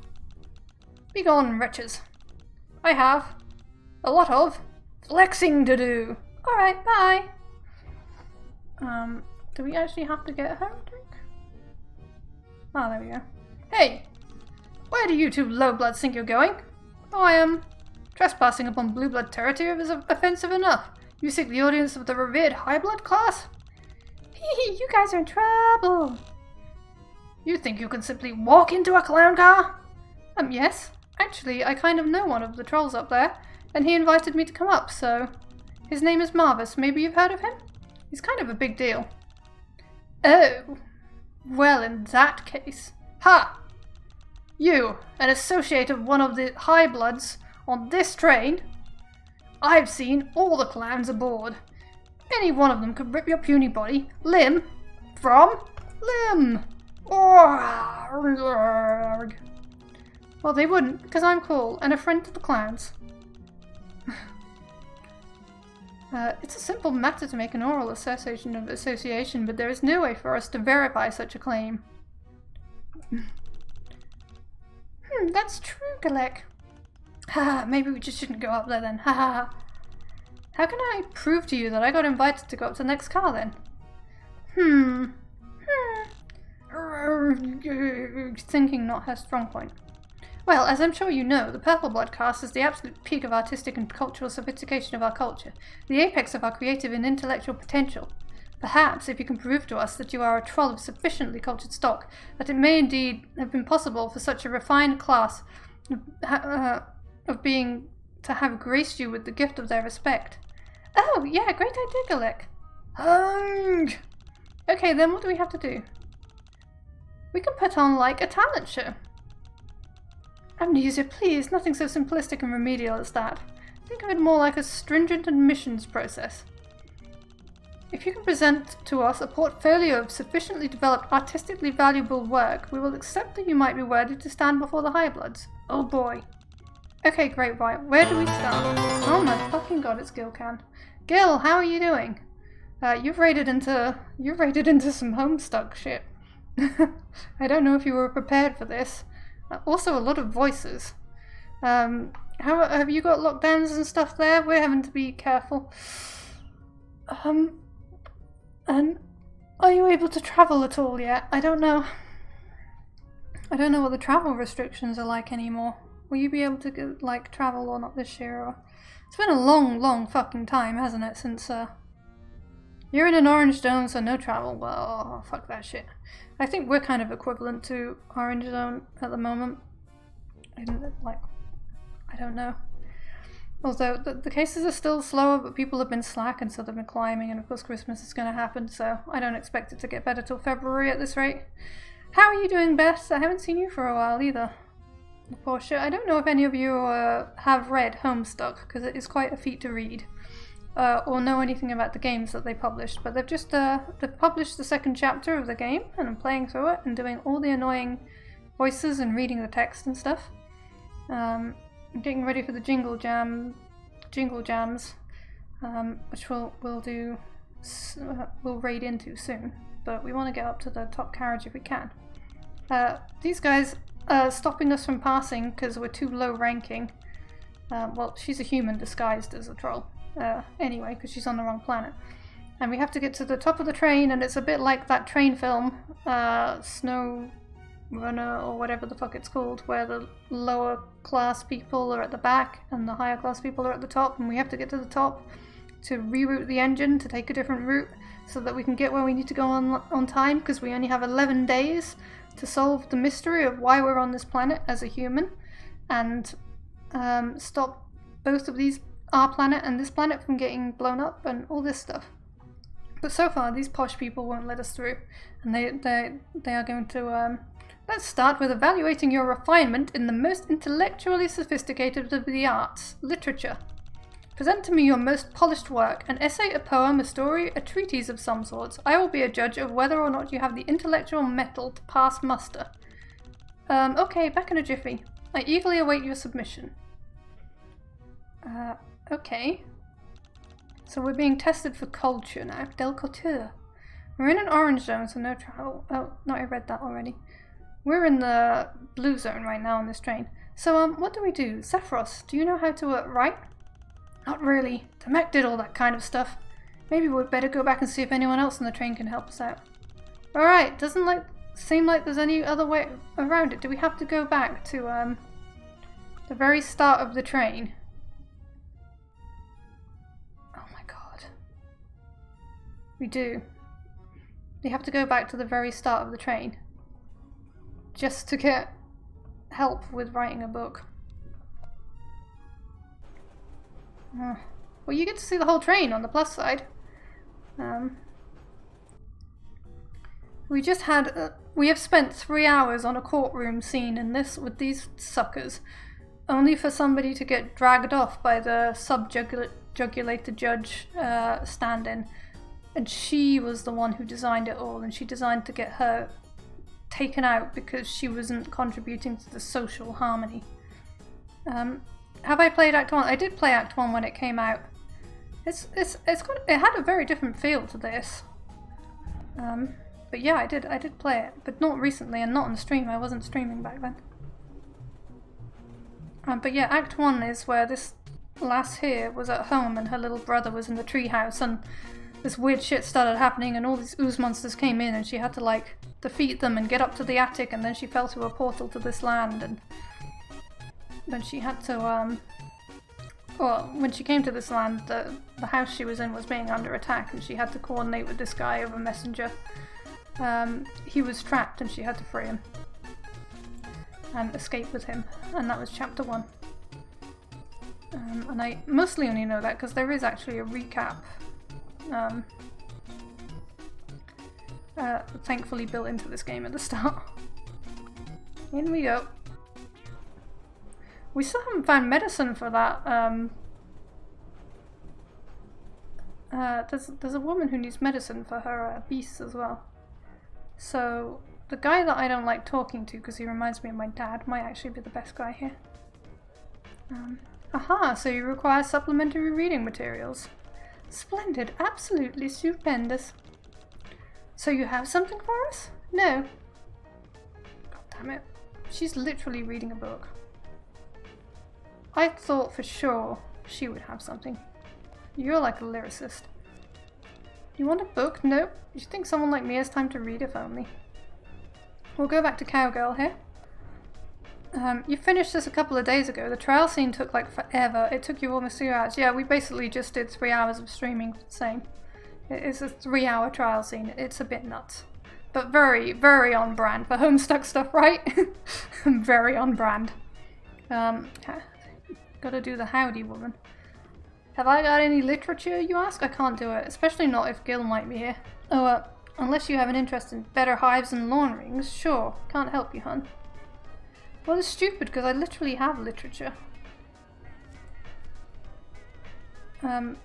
Begone, wretches. I have a lot of flexing to do. Alright, bye. Do we actually have to get her a drink? Oh, there we go. Hey! Where do you two low-bloods think you're going? Oh, I am trespassing upon blue-blood territory is offensive enough. You seek the audience of the revered high-blood class? Hee, you guys are in trouble. You think you can simply walk into a clown car? Yes. Actually, I kind of know one of the trolls up there, and he invited me to come up, so... His name is Marvis. Maybe you've heard of him? He's kind of a big deal. Oh. Well, in that case... Ha! You, an associate of one of the high bloods on this train? I've seen all the clowns aboard. Any one of them could rip your puny body limb from limb. Well, they wouldn't, because I'm cool and a friend to the clowns. It's a simple matter to make an oral association, but there is no way for us to verify such a claim. That's true, Galek. Haha, maybe we just shouldn't go up there then. Haha. How can I prove to you that I got invited to go up to the next car then? Thinking not her strong point. Well, as I'm sure you know, the Purple Blood caste is the absolute peak of artistic and cultural sophistication of our culture, the apex of our creative and intellectual potential. Perhaps, if you can prove to us that you are a troll of sufficiently cultured stock, that it may indeed have been possible for such a refined class of being to have graced you with the gift of their respect. Oh, yeah, great idea, Galek. Hung! Okay, then what do we have to do? We can put on, like, a talent show. Amnesia, please, nothing so simplistic and remedial as that. Think of it more like a stringent admissions process. If you can present to us a portfolio of sufficiently developed, artistically valuable work, we will accept that you might be worthy to stand before the High Bloods. Oh boy. Okay, great, right. Where do we start? Oh my fucking god, it's Gilcan. Gil, how are you doing? You've raided into some Homestuck shit. I don't know if you were prepared for this. Also, a lot of voices. How have you got lockdowns and stuff there? We're having to be careful. And are you able to travel at all yet? I don't know. I don't know what the travel restrictions are like anymore. Will you be able to like travel or not this year? Or... It's been a long fucking time, hasn't it? Since you're in an orange zone, so no travel. Well, fuck that shit. I think we're kind of equivalent to orange zone at the moment. I don't know. Although the cases are still slower, but people have been slack and so they've been climbing, and of course Christmas is going to happen, so I don't expect it to get better till February at this rate. How are you doing, Beth? I haven't seen you for a while either. Poor shit. I don't know if any of you have read Homestuck, because it is quite a feat to read, or know anything about the games that they published, but they've just they've published the second chapter of the game, and I'm playing through it and doing all the annoying voices and reading the text and stuff. I'm getting ready for the jingle jams, which we'll raid into soon, but we want to get up to the top carriage if we can. These guys are stopping us from passing because we're too low ranking. Well, she's a human disguised as a troll. Anyway, because she's on the wrong planet. And we have to get to the top of the train, and it's a bit like that train film, Snow Runner or whatever the fuck it's called, where the lower class people are at the back and the higher class people are at the top, and we have to get to the top to reroute the engine to take a different route so that we can get where we need to go on time, because we only have 11 days to solve the mystery of why we're on this planet as a human and stop both of these, our planet and this planet, from getting blown up and all this stuff. But so far these posh people won't let us through, and they are going to let's start with evaluating your refinement in the most intellectually sophisticated of the arts, literature. Present to me your most polished work, an essay, a poem, a story, a treatise of some sorts. I will be a judge of whether or not you have the intellectual mettle to pass muster. Okay, back in a jiffy. I eagerly await your submission. Okay. So we're being tested for culture now. Del Couture. We're in an orange zone, so no travel. Oh, no, I read that already. We're in the blue zone right now on this train. So, what do we do? Zephyros, do you know how to write? Not really. Demek did all that kind of stuff. Maybe we'd better go back and see if anyone else on the train can help us out. Alright, doesn't seem like there's any other way around it. Do we have to go back to the very start of the train? Oh my god. We do. We have to go back to the very start of the train just to get help with writing a book. Well, you get to see the whole train on the plus side. We just had we have spent 3 hours on a courtroom scene in this with these suckers, only for somebody to get dragged off by the subjugulated judge stand-in, and she was the one who designed it all, and she designed to get her taken out because she wasn't contributing to the social harmony. Have I played Act 1? I did play Act 1 when it came out. It had a very different feel to this. But yeah, I did play it, but not recently and not on stream. I wasn't streaming back then. But yeah, Act 1 is where this lass here was at home and her little brother was in the treehouse, and this weird shit started happening and all these ooze monsters came in and she had to like defeat them and get up to the attic, and then she fell through a portal to this land, and then she had to well, when she came to this land, the house she was in was being under attack, and she had to coordinate with this guy over Messenger. He was trapped and she had to free him and escape with him, and that was chapter 1. And I mostly only know that because there is actually a recap thankfully built into this game at the start. In we go. We still haven't found medicine for that. There's a woman who needs medicine for her beasts as well. So the guy that I don't like talking to because he reminds me of my dad might actually be the best guy here. Aha, so you require supplementary reading materials. Splendid, absolutely stupendous. So you have something for us? No. God damn it. She's literally reading a book. I thought for sure she would have something. You're like a lyricist. You want a book? Nope. You think someone like me has time to read, if only. We'll go back to Cowgirl here. You finished this a couple of days ago. The trial scene took like forever. It took you almost 2 hours. Yeah, we basically just did 3 hours of streaming. Same. It's a 3-hour trial scene. It's a bit nuts. But very, very on brand for Homestuck stuff, right? Very on brand. Gotta do the howdy woman. Have I got any literature, you ask? I can't do it. Especially not if Gil might be here. Oh, unless you have an interest in better hives and lawn rings. Sure. Can't help you, hun. Well, it's stupid because I literally have literature. I'm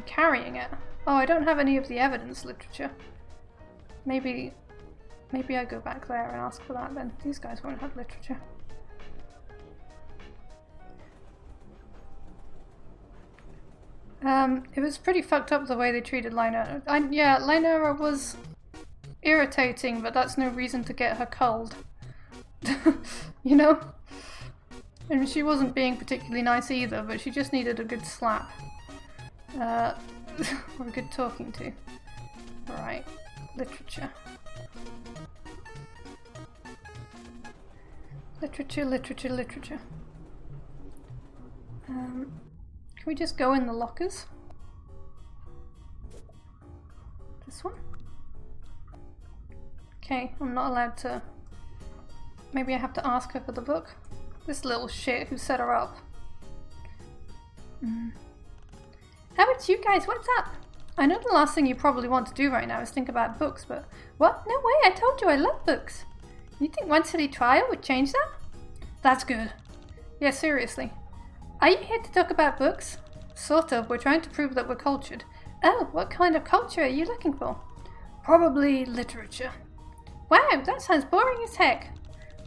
carrying it. Oh, I don't have any of the evidence literature. Maybe I go back there and ask for that then. These guys won't have literature. It was pretty fucked up the way they treated Lina. Yeah, Lina was irritating, but that's no reason to get her culled. You know? And she wasn't being particularly nice either, but she just needed a good slap. Or a good talking to. Alright. Literature. Literature, literature, literature. Can we just go in the lockers? This one? Okay, I'm not allowed to... Maybe I have to ask her for the book? This little shit who set her up. How about you guys? What's up? I know the last thing you probably want to do right now is think about books, but... What? No way, I told you I love books. You think one silly trial would change that? That's good. Yeah, seriously. Are you here to talk about books? Sort of. We're trying to prove that we're cultured. Oh, what kind of culture are you looking for? Probably literature. Wow, that sounds boring as heck.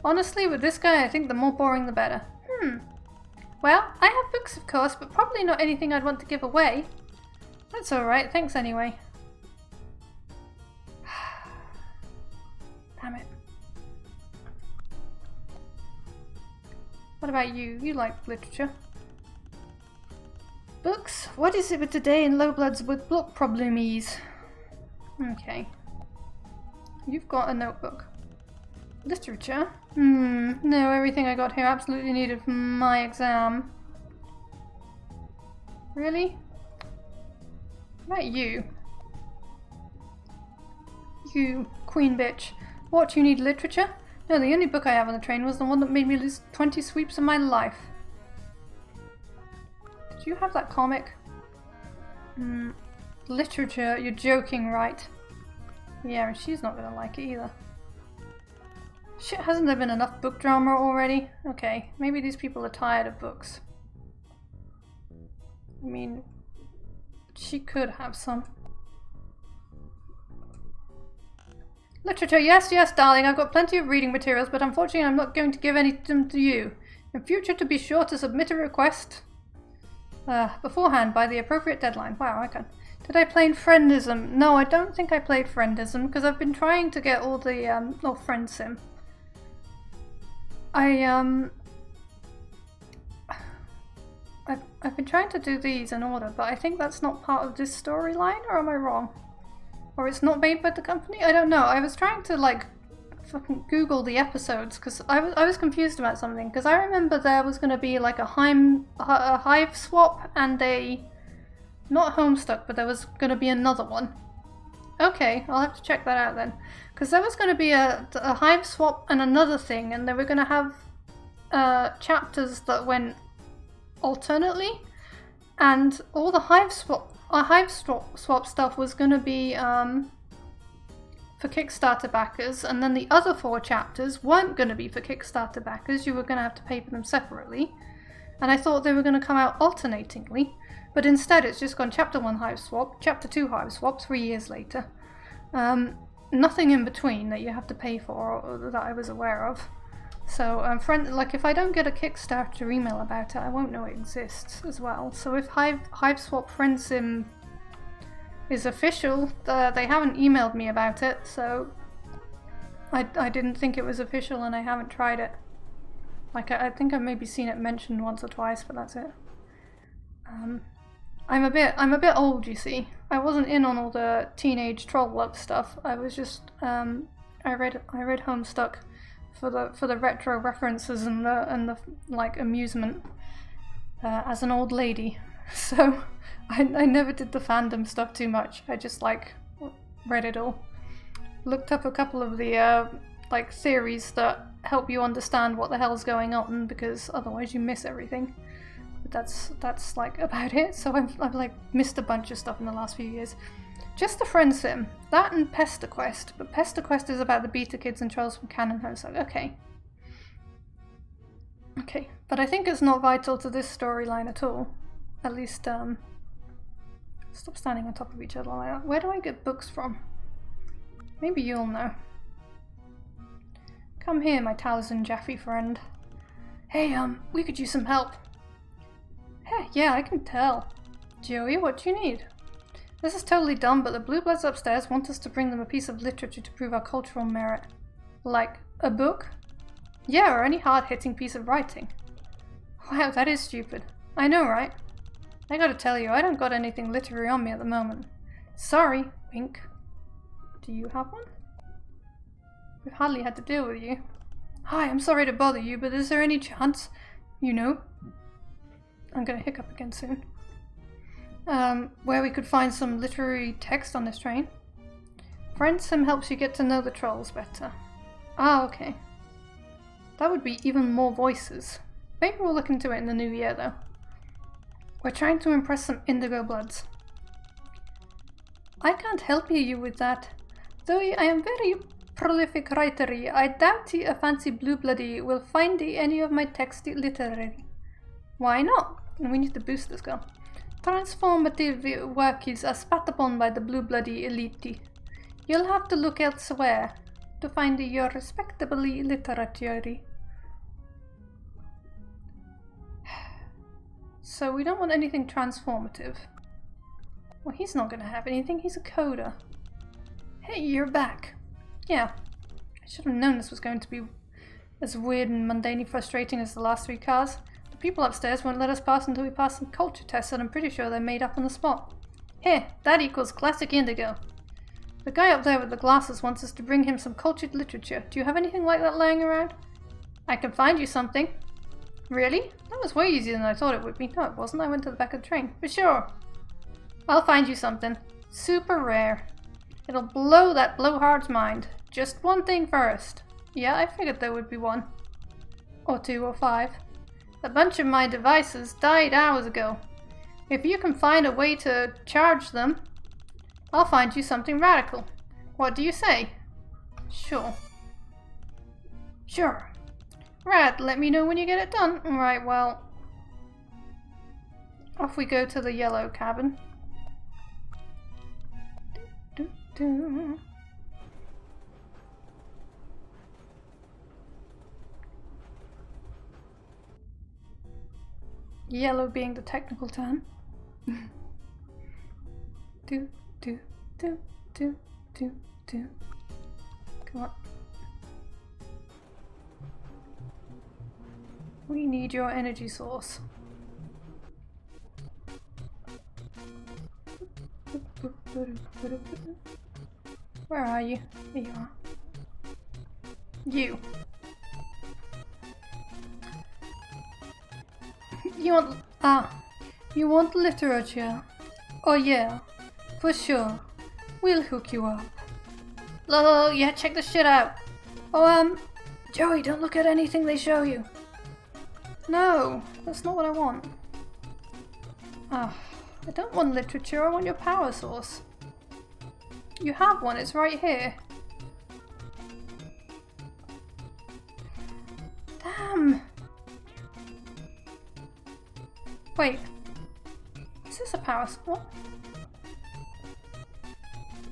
Honestly, with this guy, I think the more boring the better. Well, I have books of course, but probably not anything I'd want to give away. That's alright, thanks anyway. Damn it. What about you? You like literature. Books? What is it with today in Lowbloods with book problems? Okay. You've got a notebook. Literature? No, everything I got here absolutely needed for my exam. Really? What about you? You, queen bitch. What, you need literature? No, the only book I have on the train was the one that made me lose 20 sweeps of my life. Did you have that comic? Literature? You're joking, right? Yeah, and she's not gonna like it either. Shit, hasn't there been enough book drama already? Okay, maybe these people are tired of books. I mean, she could have some. Literature, yes, yes, darling, I've got plenty of reading materials, but unfortunately I'm not going to give any of them to you. In future, to be sure to submit a request beforehand by the appropriate deadline. Wow, I can. Did I play Friendism? No, I don't think I played Friendism, because I've been trying to get all the, Friendsim. I've been trying to do these in order, but I think that's not part of this storyline, or am I wrong? Or it's not made by the company? I don't know. I was trying to, like, fucking Google the episodes, because I was confused about something, because I remember there was going to be, like, a Hiveswap and a... Not Homestuck, but there was going to be another one. Okay, I'll have to check that out then. Because there was going to be a Hiveswap and another thing, and they were going to have chapters that went alternately, and all the Hiveswap stuff was going to be for Kickstarter backers, and then the other 4 chapters weren't going to be for Kickstarter backers. You were going to have to pay for them separately, and I thought they were going to come out alternatingly. But instead it's just gone chapter 1 Hiveswap, chapter 2 Hiveswap, 3 years later. Nothing in between that you have to pay for or that I was aware of. So, friend, like if I don't get a Kickstarter email about it, I won't know it exists as well. So if Hiveswap Friendsim is official, they haven't emailed me about it, so I didn't think it was official and I haven't tried it. Like I think I've maybe seen it mentioned once or twice, but that's it. I'm a bit old, you see. I wasn't in on all the teenage troll love stuff. I was just I read Homestuck for the retro references and the like amusement as an old lady. So I never did the fandom stuff too much. I just like read it all. Looked up a couple of the like theories that help you understand what the hell's going on, because otherwise you miss everything. But that's like about it. So I've like missed a bunch of stuff in the last few years. Just the friend sim, that and Pester Quest, but Pester Quest is about the beta kids and trolls from Canon Homestuck. Okay, but I think it's not vital to this storyline at all. At least stop standing on top of each other like that. Where do I get books from? Maybe you'll know. Come here, my Taliesin Jaffe friend. Hey, we could use some help. Hey, yeah, I can tell. Joey, what do you need? This is totally dumb, but the Blue Bloods upstairs want us to bring them a piece of literature to prove our cultural merit. Like, a book? Yeah, or any hard-hitting piece of writing. Wow, that is stupid. I know, right? I gotta tell you, I don't got anything literary on me at the moment. Sorry, wink. Do you have one? We've hardly had to deal with you. Hi, I'm sorry to bother you, but is there any chance, you know, I'm gonna hiccup again soon, where we could find some literary text on this train? Friendsim helps you get to know the trolls better. Ah, okay. That would be even more voices. Maybe we'll look into it in the new year, though. We're trying to impress some indigo bloods. I can't help you with that. Though I am very prolific writer, I doubt a fancy blue bloody will find any of my text literary. Why not? We need to boost this girl. Transformative work is spat upon by the blue bloody elite. You'll have to look elsewhere to find your respectably literary. So we don't want anything transformative. Well, he's not going to have anything. He's a coder. Hey, you're back. Yeah, I should have known this was going to be as weird and mundanely frustrating as the last 3 cars. The people upstairs won't let us pass until we pass some culture tests that I'm pretty sure they're made up on the spot. Here, that equals classic indigo. The guy up there with the glasses wants us to bring him some cultured literature. Do you have anything like that laying around? I can find you something. Really? That was way easier than I thought it would be. No, it wasn't. I went to the back of the train. For sure. I'll find you something. Super rare. It'll blow that blowhard's mind. Just one thing first. Yeah, I figured there would be one. Or 2 or 5. A bunch of my devices died hours ago. If you can find a way to charge them, I'll find you something radical. What do you say? Sure. Sure. Right, let me know when you get it done. Right, well, off we go to the yellow cabin. Yellow being the technical term. do. Come on. We need your energy source. Where are you? There you are. You. You want literature? Oh yeah, for sure. We'll hook you up. Lol, yeah, check this shit out. Oh, Joey, don't look at anything they show you. No, that's not what I want. I don't want literature, I want your power source. You have one, it's right here. Damn. Wait. Is this a power source? What?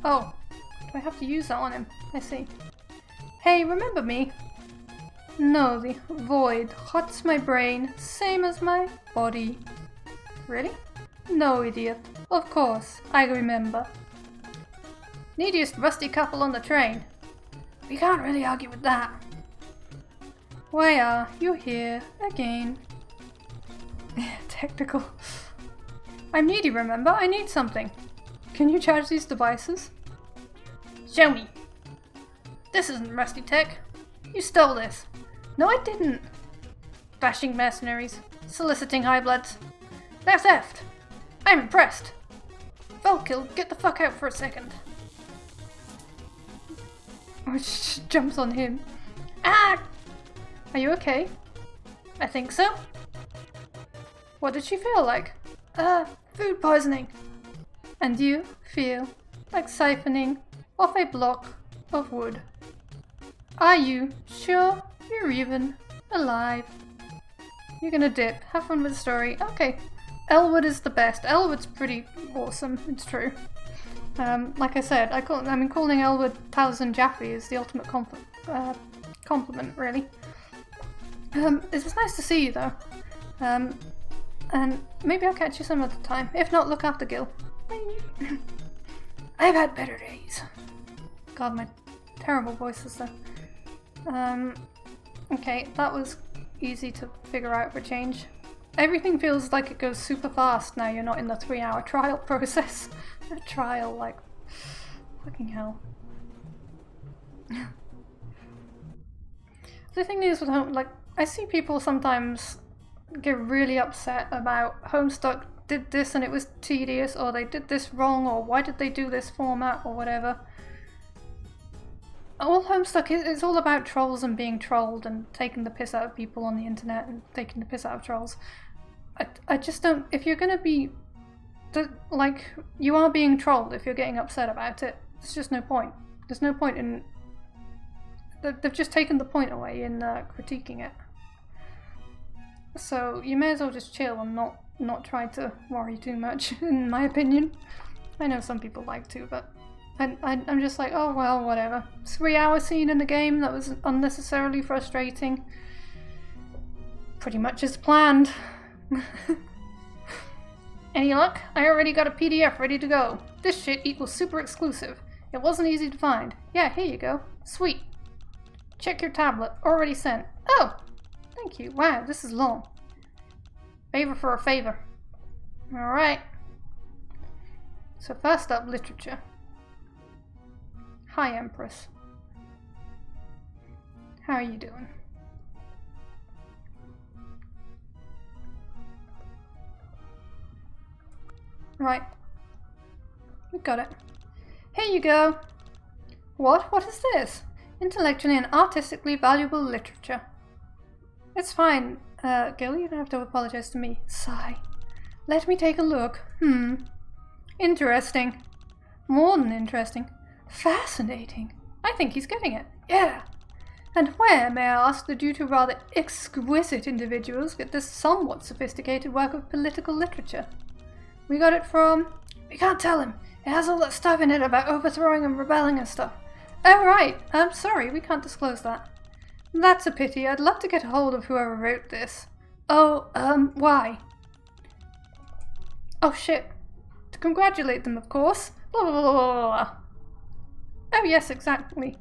Oh. Do I have to use that on him? I see. Hey, remember me? No, the void hots my brain, same as my body. Really? No, idiot. Of course, I remember. Neediest rusty couple on the train. We can't really argue with that. Why are you here again? Technical. I'm needy, remember? I need something. Can you charge these devices? Show me. This isn't rusty tech. You stole this. No, I didn't. Bashing mercenaries. Soliciting highbloods. They're theft. I'm impressed. Volkill, get the fuck out for a second. Oh, she jumps on him. Ah! Are you okay? I think so. What did she feel like? Food poisoning. And you feel like siphoning off a block of wood. Are you sure you're even alive? You're gonna dip. Have fun with the story. Okay. Elwood is the best. Elwood's pretty awesome, it's true. Like I said, calling Elwood Taliesin Jaffe is the ultimate compliment, really. It was nice to see you, though. And maybe I'll catch you some other time. If not, look after Gil. I've had better days. God, my terrible voices, though. Okay, that was easy to figure out for change. Everything feels like it goes super fast now you're not in the 3-hour trial process. A trial, like, fucking hell. The thing is with home, like, I see people sometimes get really upset about Homestuck did this and it was tedious, or they did this wrong, or why did they do this format, or whatever. All Homestuck is all about trolls and being trolled and taking the piss out of people on the internet and taking the piss out of trolls. I just don't, if you're gonna be, like, you are being trolled if you're getting upset about it. There's just no point. There's no point in, they've just taken the point away in critiquing it. So you may as well just chill and not try to worry too much, in my opinion. I know some people like to, but I'm just like, oh well, whatever. 3-hour scene in the game that was unnecessarily frustrating. Pretty much as planned. Any luck? I already got a PDF ready to go. This shit equals super exclusive. It wasn't easy to find. Yeah, here you go. Sweet. Check your tablet. Already sent. Oh! Thank you. Wow, this is long. Favor for a favor. Alright. So first up, literature. Hi, Empress. How are you doing? Right. We got it. Here you go. What? What is this? Intellectually and artistically valuable literature. It's fine, Gil, you don't have to apologize to me. Sigh. Let me take a look. Interesting. More than interesting. Fascinating. I think he's getting it. Yeah. And where, may I ask, did you two rather exquisite individuals get this somewhat sophisticated work of political literature? We got it from... We can't tell him. It has all that stuff in it about overthrowing and rebelling and stuff. Oh, right. I'm sorry, we can't disclose that. That's a pity. I'd love to get a hold of whoever wrote this. Oh, why? Oh, shit. To congratulate them, of course. Blah, blah, blah, blah, blah. Oh, yes, exactly.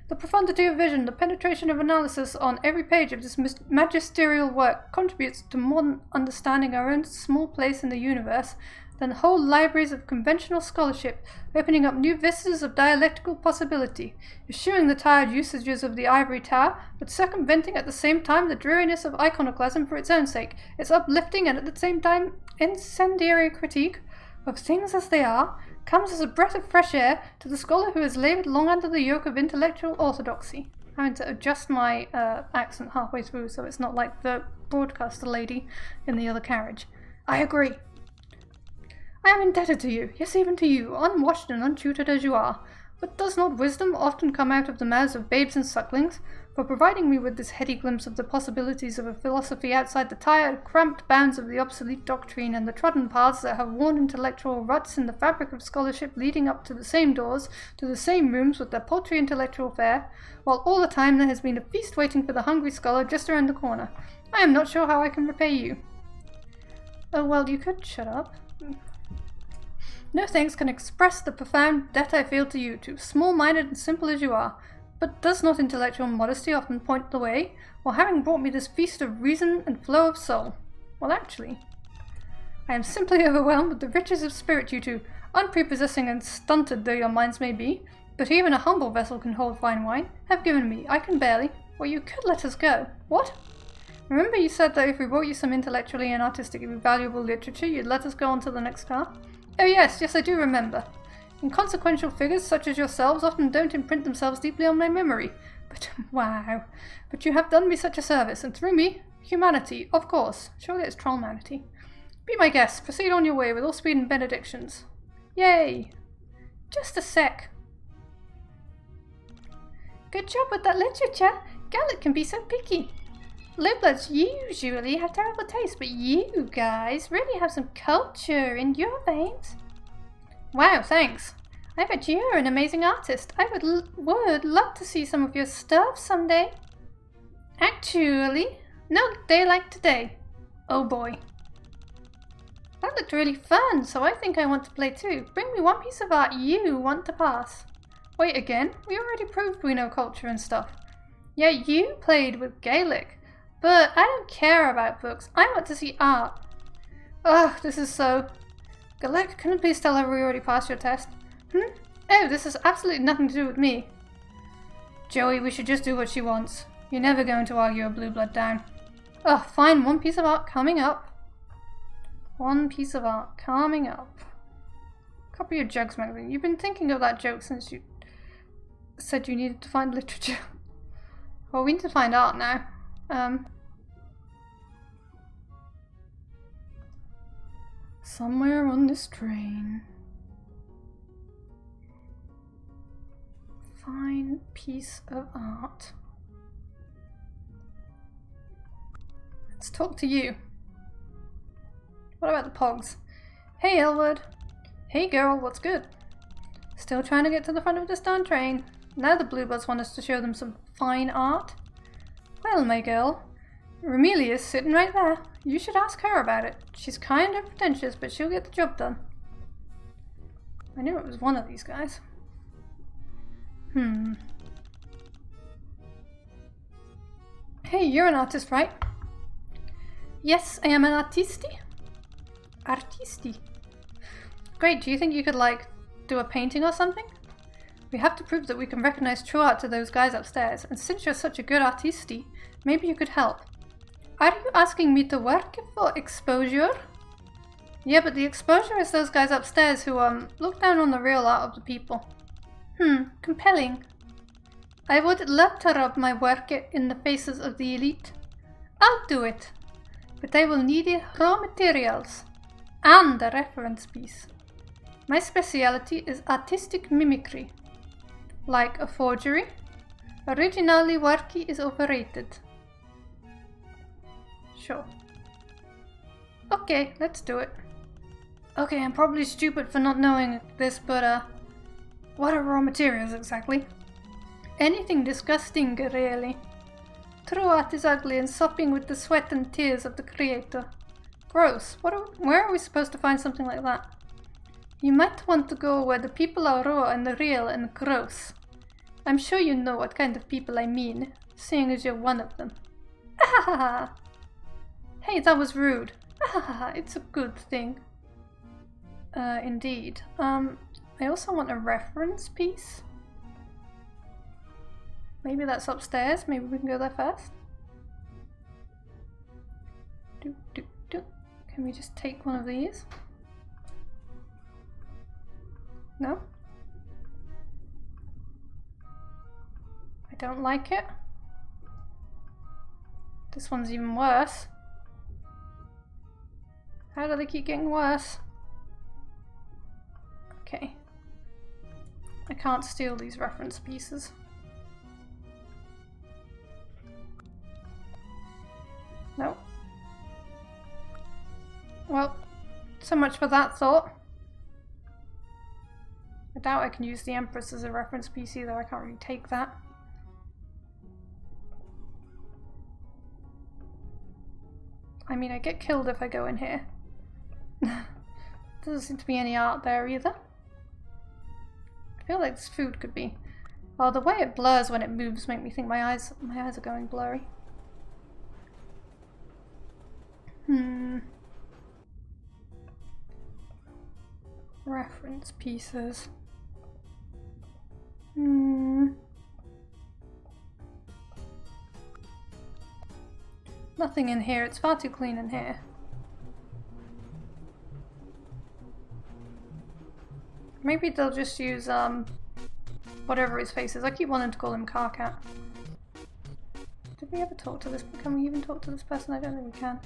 The profundity of vision, the penetration of analysis on every page of this magisterial work contributes to modern understanding our own small place in the universe, then whole libraries of conventional scholarship, opening up new vistas of dialectical possibility, eschewing the tired usages of the ivory tower, but circumventing at the same time the dreariness of iconoclasm for its own sake, its uplifting and at the same time incendiary critique of things as they are, comes as a breath of fresh air to the scholar who has laboured long under the yoke of intellectual orthodoxy. I'm having to adjust my accent halfway through so it's not like the broadcaster lady in the other carriage. I agree. I am indebted to you, yes, even to you, unwashed and untutored as you are. But does not wisdom often come out of the mouths of babes and sucklings? For providing me with this heady glimpse of the possibilities of a philosophy outside the tired, cramped bounds of the obsolete doctrine and the trodden paths that have worn intellectual ruts in the fabric of scholarship leading up to the same doors, to the same rooms with their paltry intellectual fare, while all the time there has been a feast waiting for the hungry scholar just around the corner. I am not sure how I can repay you. Oh, well, you could shut up. No thanks can express the profound debt I feel to you, too small-minded and simple as you are. But does not intellectual modesty often point the way, while having brought me this feast of reason and flow of soul? Well, actually, I am simply overwhelmed with the riches of spirit you two, unprepossessing and stunted though your minds may be, but even a humble vessel can hold fine wine, have given me. I can barely. Well, you could let us go. What? Remember you said that if we brought you some intellectually and artistically valuable literature, you'd let us go on to the next car? Oh yes, I do remember. Inconsequential figures such as yourselves often don't imprint themselves deeply on my memory. But, wow. But you have done me such a service, and through me, humanity, of course. Surely it's trollmanity. Be my guest. Proceed on your way with all speed and benedictions. Yay! Just a sec. Good job with that literature. Gallet can be so picky. Lowbloods usually have terrible taste, but you guys really have some culture in your veins. Wow, thanks. I bet you're an amazing artist. I would love to see some of your stuff someday. Actually, no day like today. Oh boy. That looked really fun, so I think I want to play too. Bring me one piece of art you want to pass. Wait, again? We already proved we know culture and stuff. Yeah, you played with Gaelic, but I don't care about books. I want to see art. Ugh, this is so... Galek, can you please tell her we already passed your test? Oh, this has absolutely nothing to do with me. Joey, we should just do what she wants. You're never going to argue a blue blood down. Ugh, fine, one piece of art coming up. One piece of art coming up. Copy your jokes, magazine. You've been thinking of that joke since you said you needed to find literature. Well, we need to find art now. Somewhere on this train. Fine piece of art. Let's talk to you. What about the Pogs? Hey, Elwood. Hey, girl, what's good? Still trying to get to the front of this darn train. Now the Bluebirds want us to show them some fine art. Well, my girl, Remelia's sitting right there. You should ask her about it. She's kind of pretentious, but she'll get the job done. I knew it was one of these guys. Hey, you're an artist, right? Yes, I am an artisti. Artisti. Great, do you think you could, do a painting or something? We have to prove that we can recognize true art to those guys upstairs, and since you're such a good artisti, maybe you could help. Are you asking me to work for exposure? Yeah, but the exposure is those guys upstairs who, look down on the real art of the people. Compelling. I would love to rub my work in the faces of the elite. I'll do it. But I will need raw materials and a reference piece. My speciality is artistic mimicry. Like a forgery, originally worky is overrated. Sure. Okay, let's do it. Okay, I'm probably stupid for not knowing this, but what are raw materials exactly? Anything disgusting, really. True art is ugly and sopping with the sweat and tears of the creator. Gross. Where are we supposed to find something like that? You might want to go where the people are raw and real and gross. I'm sure you know what kind of people I mean, seeing as you're one of them. Ahaha! Hey, that was rude. Ahaha, it's a good thing. Indeed. I also want a reference piece. Maybe that's upstairs. Maybe we can go there first. Can we just take one of these? No? I don't like it. This one's even worse. How do they keep getting worse? Okay. I can't steal these reference pieces. Nope. Well, so much for that thought. I doubt I can use the Empress as a reference piece either. I can't really take that. I mean, I get killed if I go in here. Doesn't seem to be any art there either. I feel like this food could be. Oh, the way it blurs when it moves make me think my eyes are going blurry. Reference pieces. Nothing in here. It's far too clean in here. Maybe they'll just use whatever his face is. I keep wanting to call him Carcat. Did we ever talk to this? Can we even talk to this person? I don't think we can.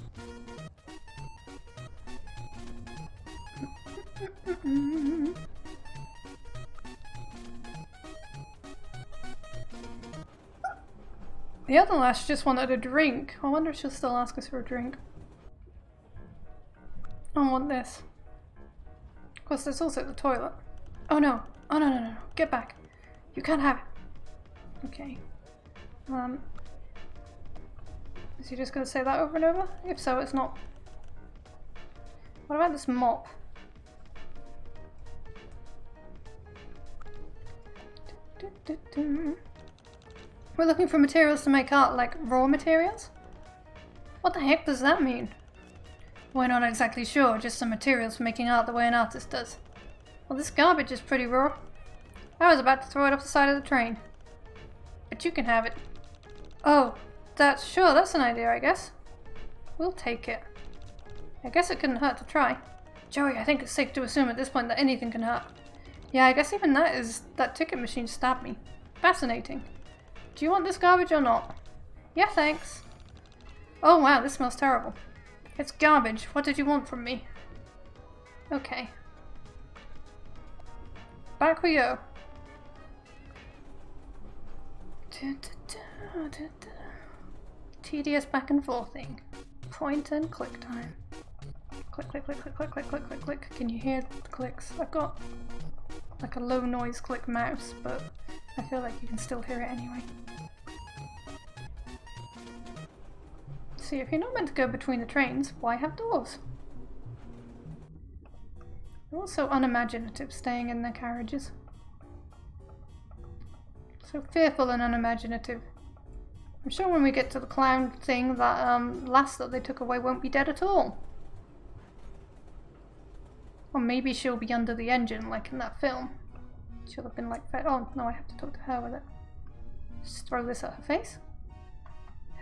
The other lass just wanted a drink. I wonder if she'll still ask us for a drink. I want this. Of course, there's also the toilet. Oh no. Oh no, no, no, no. Get back. You can't have it. Okay. Is he just going to say that over and over? If so, it's not. What about this mop? We're looking for materials to make art, like raw materials? What the heck does that mean? We're not exactly sure, just some materials for making art the way an artist does. Well, this garbage is pretty raw. I was about to throw it off the side of the train. But you can have it. Oh, that's an idea, I guess. We'll take it. I guess it couldn't hurt to try. Joey, I think it's safe to assume at this point that anything can hurt. Yeah, I guess even that ticket machine stabbed me. Fascinating. Do you want this garbage or not? Yeah, thanks. Oh wow, this smells terrible. It's garbage. What did you want from me? Okay. Back we go. Tedious back and forthing. Point and click time. Click, click, click, click, click, click, click, click, click. Can you hear the clicks? I've got like a low noise click mouse, but I feel like you can still hear it anyway. See, if you're not meant to go between the trains, why have doors? They're all so unimaginative staying in their carriages. So fearful and unimaginative. I'm sure when we get to the clown thing, that lass that they took away won't be dead at all. Or maybe she'll be under the engine, like in that film. She'll have been like, oh no, I have to talk to her with it. Just throw this at her face.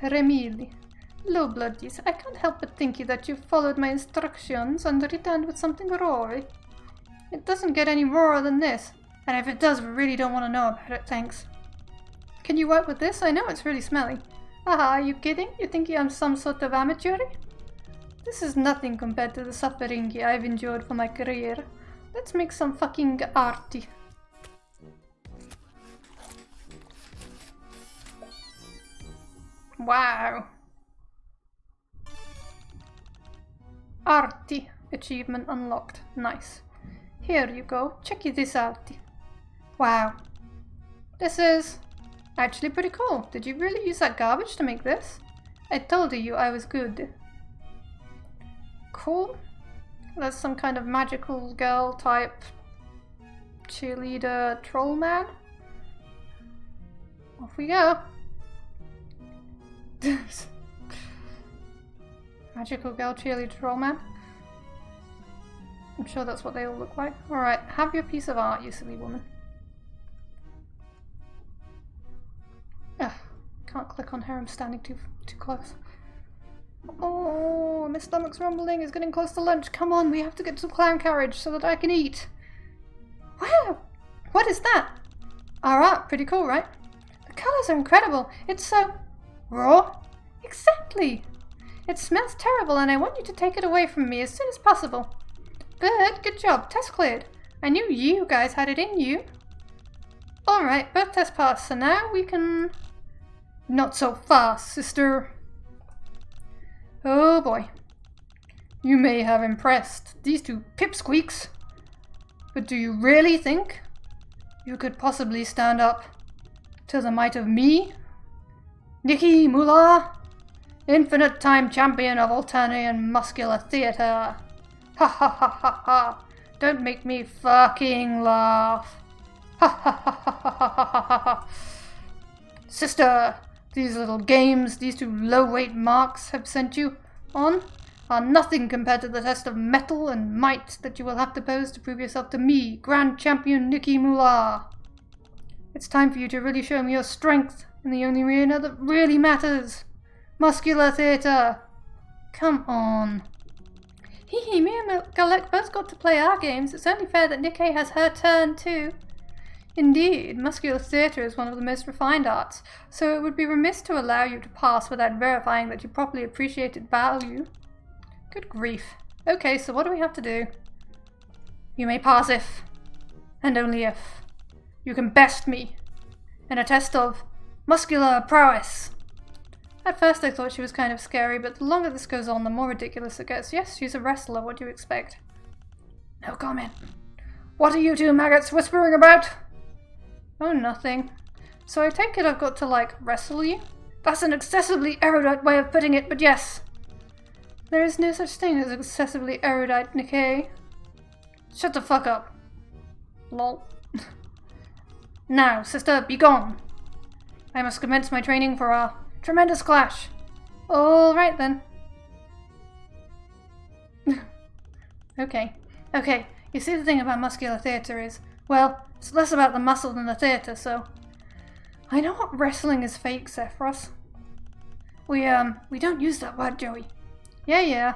Remili. Low bloodies, I can't help but think that you followed my instructions and returned with something rawy. It doesn't get any rawer than this. And if it does, we really don't want to know about it, thanks. Can you work with this? I know it's really smelly. Haha, are you kidding? You think I'm some sort of amateur? This is nothing compared to the suffering I've endured for my career. Let's make some fucking arty. Wow. Arty. Achievement unlocked. Nice. Here you go. Check this out. Wow. This is actually pretty cool. Did you really use that garbage to make this? I told you I was good. Cool. There's some kind of magical girl type cheerleader troll man. Off we go. Magical girl cheerleader troll man. I'm sure that's what they all look like. Alright, have your piece of art, you silly woman. Ugh, can't click on her, I'm standing too close. Oh, my stomach's rumbling, it's getting close to lunch. Come on, we have to get to the clown carriage so that I can eat. Wow, what is that? Our art, pretty cool, right? The colours are incredible. It's so raw. Exactly. It smells terrible and I want you to take it away from me as soon as possible. Good job, test cleared. I knew you guys had it in you. Alright, birth test passed, so now we can... Not so fast, sister. Oh boy. You may have impressed these two pipsqueaks, but do you really think you could possibly stand up to the might of me, Nikki Mullah, infinite time champion of Alternian muscular theatre? Ha ha ha ha ha! Don't make me fucking laugh! Ha ha ha ha ha ha ha ha ha! Sister, these little games these two low-weight marks have sent you on are nothing compared to the test of mettle and might that you will have to pose to prove yourself to me, Grand Champion Nikki Mullah. It's time for you to really show me your strength in the only arena that really matters. Muscular theatre. Come on. Hee hee, me and Galek both got to play our games. It's only fair that Nikkei has her turn too. Indeed, muscular theatre is one of the most refined arts, so it would be remiss to allow you to pass without verifying that you properly appreciate its value. Good grief. Okay, so what do we have to do? You may pass if, and only if, you can best me in a test of muscular prowess. At first I thought she was kind of scary, but the longer this goes on, the more ridiculous it gets. Yes, she's a wrestler, what do you expect? No comment. What are you two maggots whispering about? Oh, nothing. So I take it I've got to, like, wrestle you? That's an excessively erudite way of putting it, but yes. There is no such thing as excessively erudite, Nikkei. Shut the fuck up. Lol. Now, sister, be gone. I must commence my training for our tremendous clash. Alright then. Okay. You see, the thing about muscular theatre is, well, it's less about the muscle than the theatre, so... I know what wrestling is fake, Sephiroth. We don't use that word, Joey. Yeah.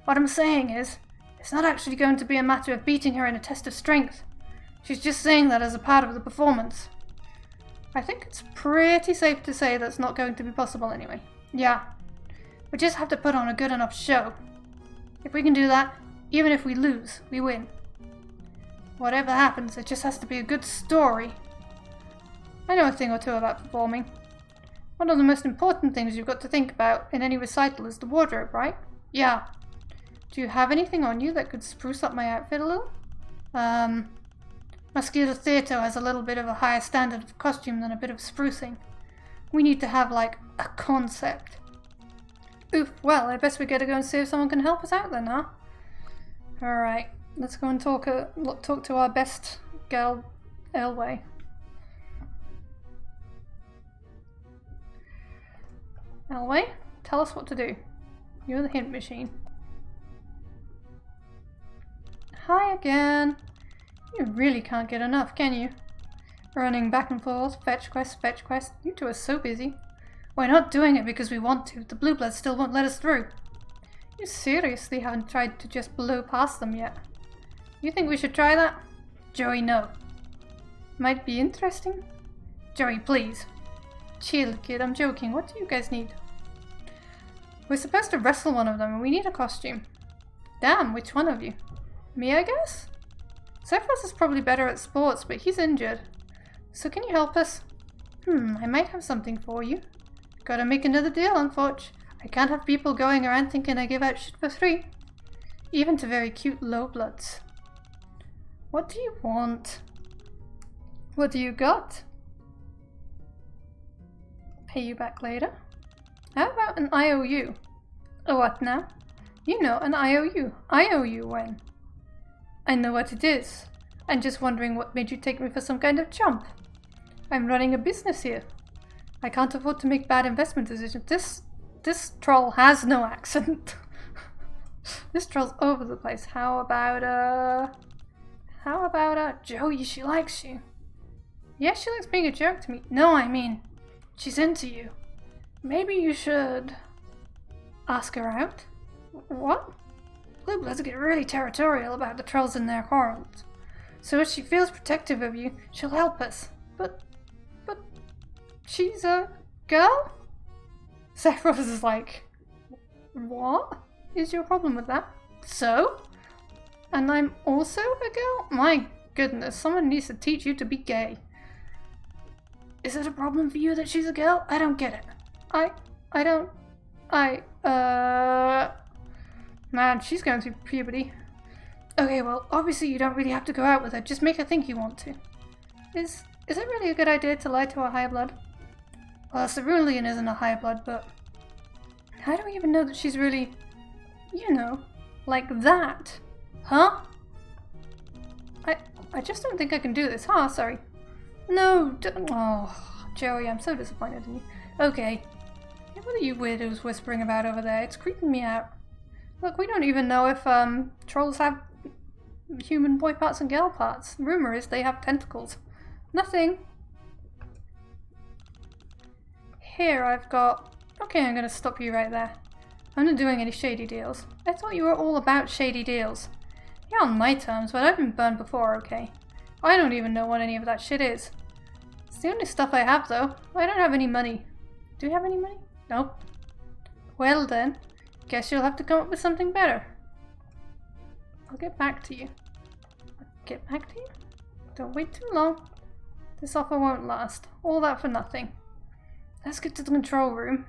What I'm saying is, it's not actually going to be a matter of beating her in a test of strength. She's just saying that as a part of the performance. I think it's pretty safe to say that's not going to be possible anyway. Yeah. We just have to put on a good enough show. If we can do that, even if we lose, we win. Whatever happens, it just has to be a good story. I know a thing or two about performing. One of the most important things you've got to think about in any recital is the wardrobe, right? Yeah. Do you have anything on you that could spruce up my outfit a little? Muscular theatre has a little bit of a higher standard of costume than a bit of sprucing. We need to have, like, a concept. Oof, well, I guess we gotta go and see if someone can help us out then, huh? Alright, let's go and talk to our best girl, Elway. Elway, tell us what to do. You're the hint machine. Hi again. You really can't get enough, can you? Running back and forth, fetch quest. You two are so busy. We're not doing it because we want to. The blue bloods still won't let us through. You seriously haven't tried to just blow past them yet? You think we should try that? Joey, no. Might be interesting. Joey, please. Chill, kid, I'm joking. What do you guys need? We're supposed to wrestle one of them and we need a costume. Damn, which one of you? Me, I guess? Sephiroth is probably better at sports, but he's injured. So can you help us? I might have something for you. Gotta make another deal, unfortunately. I can't have people going around thinking I give out shit for free. Even to very cute low-bloods. What do you want? What do you got? Pay you back later? How about an IOU? A what now? You know, an IOU. I owe you when? I know what it is. I'm just wondering what made you take me for some kind of chump. I'm running a business here. I can't afford to make bad investment decisions. This troll has no accent. This troll's over the place. How about Joey, she likes you. Yeah, she likes being a jerk to me. No, I mean, she's into you. Maybe you should ask her out. What? Blue bloods get really territorial about the trolls and their quarrels. So if she feels protective of you, she'll help us. But she's a girl? Sephiroth is like, what is your problem with that? So? And I'm also a girl? My goodness, someone needs to teach you to be gay. Is it a problem for you that she's a girl? I don't get it. Man, she's going through puberty. Okay, well, obviously you don't really have to go out with her. Just make her think you want to. Is it really a good idea to lie to a high blood? Well, Cerulean isn't a high blood, but how do we even know that she's really, you know, like that? Huh? I just don't think I can do this, huh? Sorry. No, don't. Oh, Joey, I'm so disappointed in you. Okay. Hey, what are you weirdos whispering about over there? It's creeping me out. Look, we don't even know if trolls have human boy parts and girl parts. Rumor is they have tentacles. Nothing. Here I've got... Okay, I'm gonna stop you right there. I'm not doing any shady deals. I thought you were all about shady deals. Yeah, on my terms, but I've been burned before, okay? I don't even know what any of that shit is. It's the only stuff I have, though. I don't have any money. Do you have any money? Nope. Well then, guess you'll have to come up with something better. I'll get back to you. Get back to you? Don't wait too long. This offer won't last. All that for nothing. Let's get to the control room.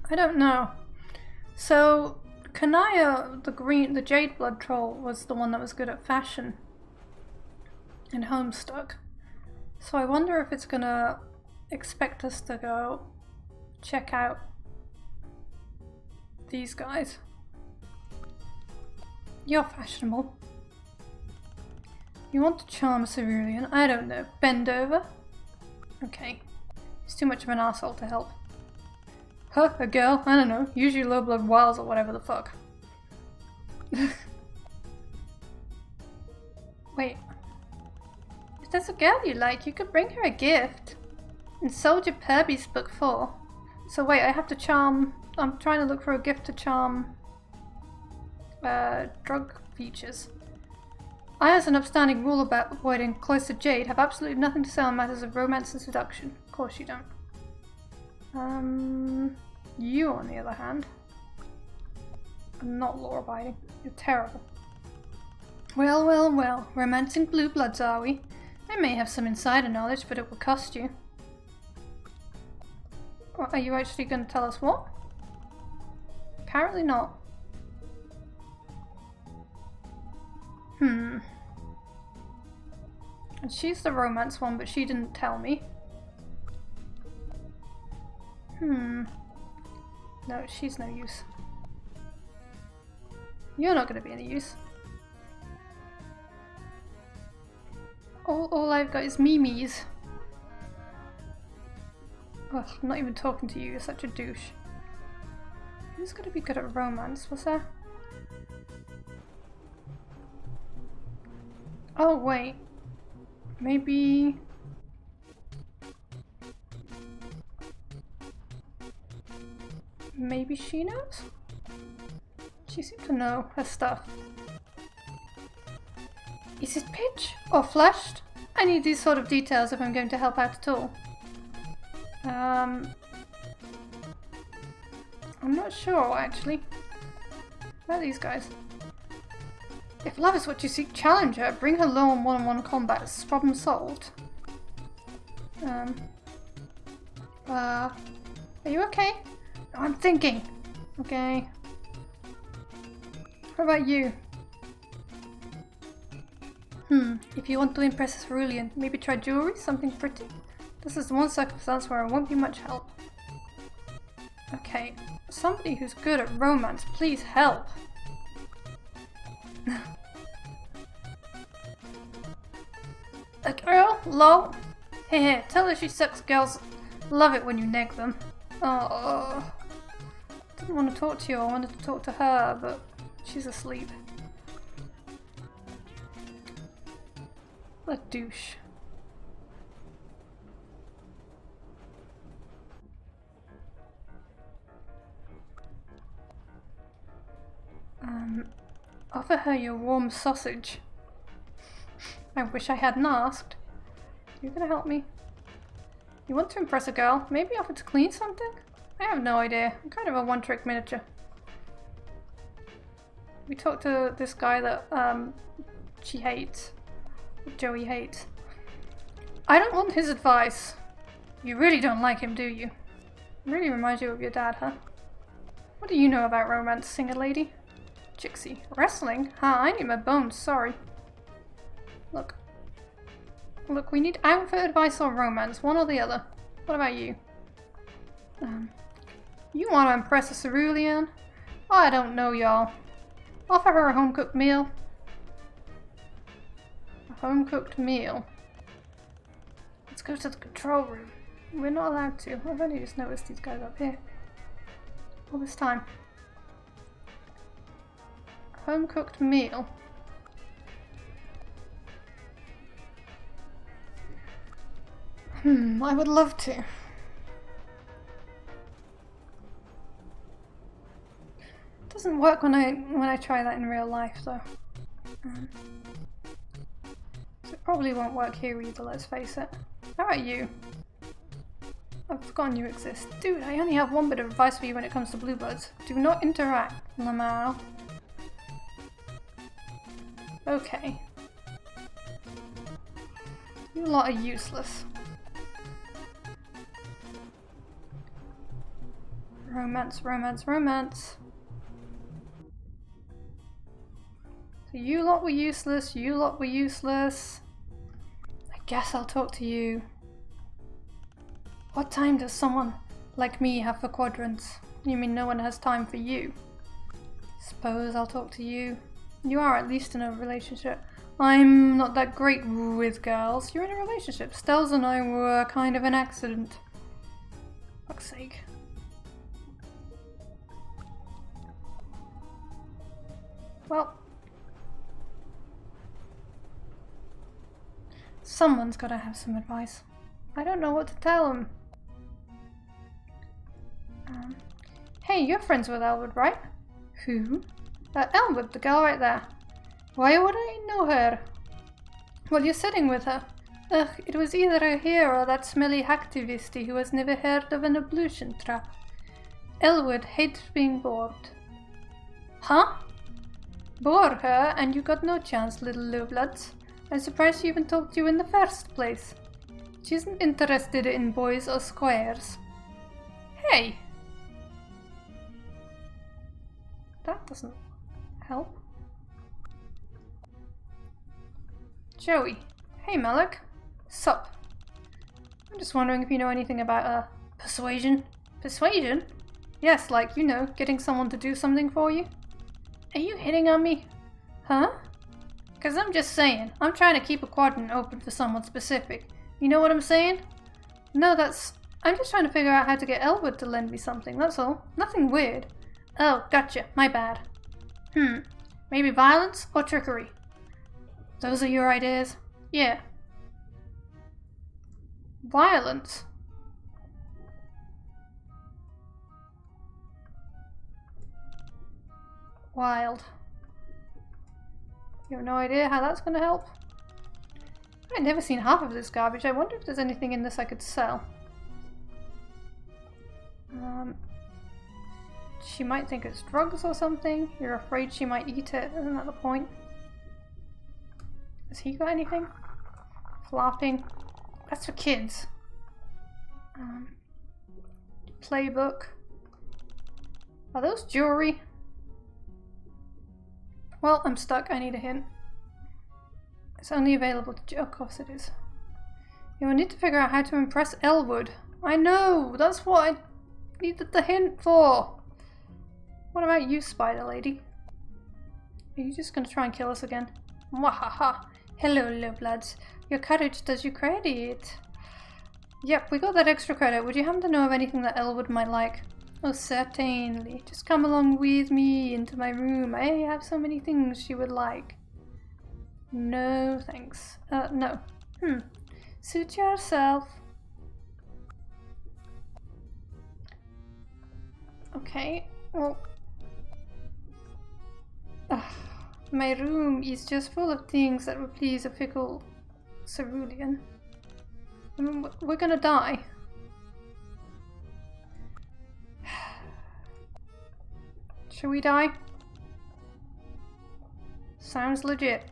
I don't know. So, Kanaya, the Jade Blood Troll, was the one that was good at fashion and Homestuck. So I wonder if it's gonna expect us to go check out these guys. You're fashionable. You want to charm a Cerulean? I don't know. Bend over? Okay. He's too much of an asshole to help. Huh? A girl? I don't know. Usually low blood wiles or whatever the fuck. Wait. If there's a girl you like, you could bring her a gift. In Soldier Perby's book 4. So wait, I have to charm... I'm trying to look for a gift to charm... drug features. I, as an upstanding rule about avoiding closer Jade, have absolutely nothing to say on matters of romance and seduction. Of course you don't. You, on the other hand, are not law-abiding. You're terrible. Well, well, well. Romancing blue bloods, are we? I may have some insider knowledge, but it will cost you. Are you actually going to tell us what? Apparently not. And she's the romance one, but she didn't tell me. No, she's no use. You're not going to be any use. All I've got is memes. Ugh, I'm not even talking to you, you're such a douche. Who's going to be good at romance, was there? Oh, wait. Maybe... Maybe she knows? She seemed to know her stuff. Is it pitch or flushed? I need these sort of details if I'm going to help out at all. I'm not sure, actually. Where are these guys? If love is what you seek, challenge her. Bring her low on one-on-one combat. Is this problem solved? Are you okay? No, I'm thinking. Okay. What about you? If you want to impress a Cerulean, maybe try jewelry, something pretty. This is the one circumstance where I won't be much help. Okay, somebody who's good at romance, please help. A girl? Lol. Hey, tell her she sucks. Girls love it when you neg them. Oh, didn't want to talk to you. I wanted to talk to her, but she's asleep. What a douche. Offer her your warm sausage. I wish I hadn't asked. You gonna help me? You want to impress a girl? Maybe offer to clean something? I have no idea. I'm kind of a one-trick miniature. We talked to this guy that she hates. Joey hates. I don't want his advice. You really don't like him, do you? Really reminds you of your dad, huh? What do you know about romance, singer lady? Chixie. Wrestling? Huh, I need my bones, sorry. Look, we need outfit advice or romance, one or the other. What about you? You want to impress a cerulean? Oh, I don't know, y'all. Offer her a home-cooked meal. A home-cooked meal? Let's go to the control room. We're not allowed to. I've only just noticed these guys up here. All this time. Home-cooked meal. I would love to. It doesn't work when I try that in real life, though. So it probably won't work here either, let's face it. How about you? I've forgotten you exist. Dude, I only have one bit of advice for you when it comes to bluebirds. Do not interact, Lamau. Okay. You lot are useless. Romance, romance, romance. So you lot were useless, you lot were useless. I guess I'll talk to you. What time does someone like me have for quadrants? You mean no one has time for you? Suppose I'll talk to you. You are at least in a relationship. I'm not that great with girls. You're in a relationship. Stells and I were kind of an accident. Fuck's sake. Well, someone's gotta have some advice. I don't know what to tell him. Hey, you're friends with Elwood, right? Who? Elwood, the girl right there. Why would I know her? Well, you're sitting with her. Ugh, it was either her here or that smelly hacktivisty who has never heard of an ablution trap. Elwood hates being bored. Huh? Bore her, and you got no chance, little lowbloods. I'm surprised she even talked to you in the first place. She isn't interested in boys or squares. Hey! That doesn't help. Joey. Hey, Malik. Sup? I'm just wondering if you know anything about, persuasion? Persuasion? Yes, like, you know, getting someone to do something for you. Are you hitting on me? Huh? 'Cause I'm just saying, I'm trying to keep a quadrant open for someone specific. You know what I'm saying? No, I'm just trying to figure out how to get Elwood to lend me something, that's all. Nothing weird. Oh, gotcha, my bad. Maybe violence or trickery? Those are your ideas? Yeah. Violence? Wild. You have no idea how that's gonna help? I've never seen half of this garbage. I wonder if there's anything in this I could sell. She might think it's drugs or something. You're afraid she might eat it. Isn't that the point? Has he got anything? Flopping. That's for kids. Playbook. Are those jewelry? Well, I'm stuck. I need a hint. It's only available to... Of course it is. You will need to figure out how to impress Elwood. I know! That's what I needed the hint for! What about you, spider lady? Are you just gonna try and kill us again? Mwahaha! Hello, lowbloods. Your courage does you credit. Yep, we got that extra credit. Would you happen to know of anything that Elwood might like? Oh, certainly. Just come along with me into my room. I have so many things she would like. No, thanks. No. Suit yourself. Okay, well... my room is just full of things that would please a fickle cerulean. I mean, we're gonna die. Shall we die? Sounds legit.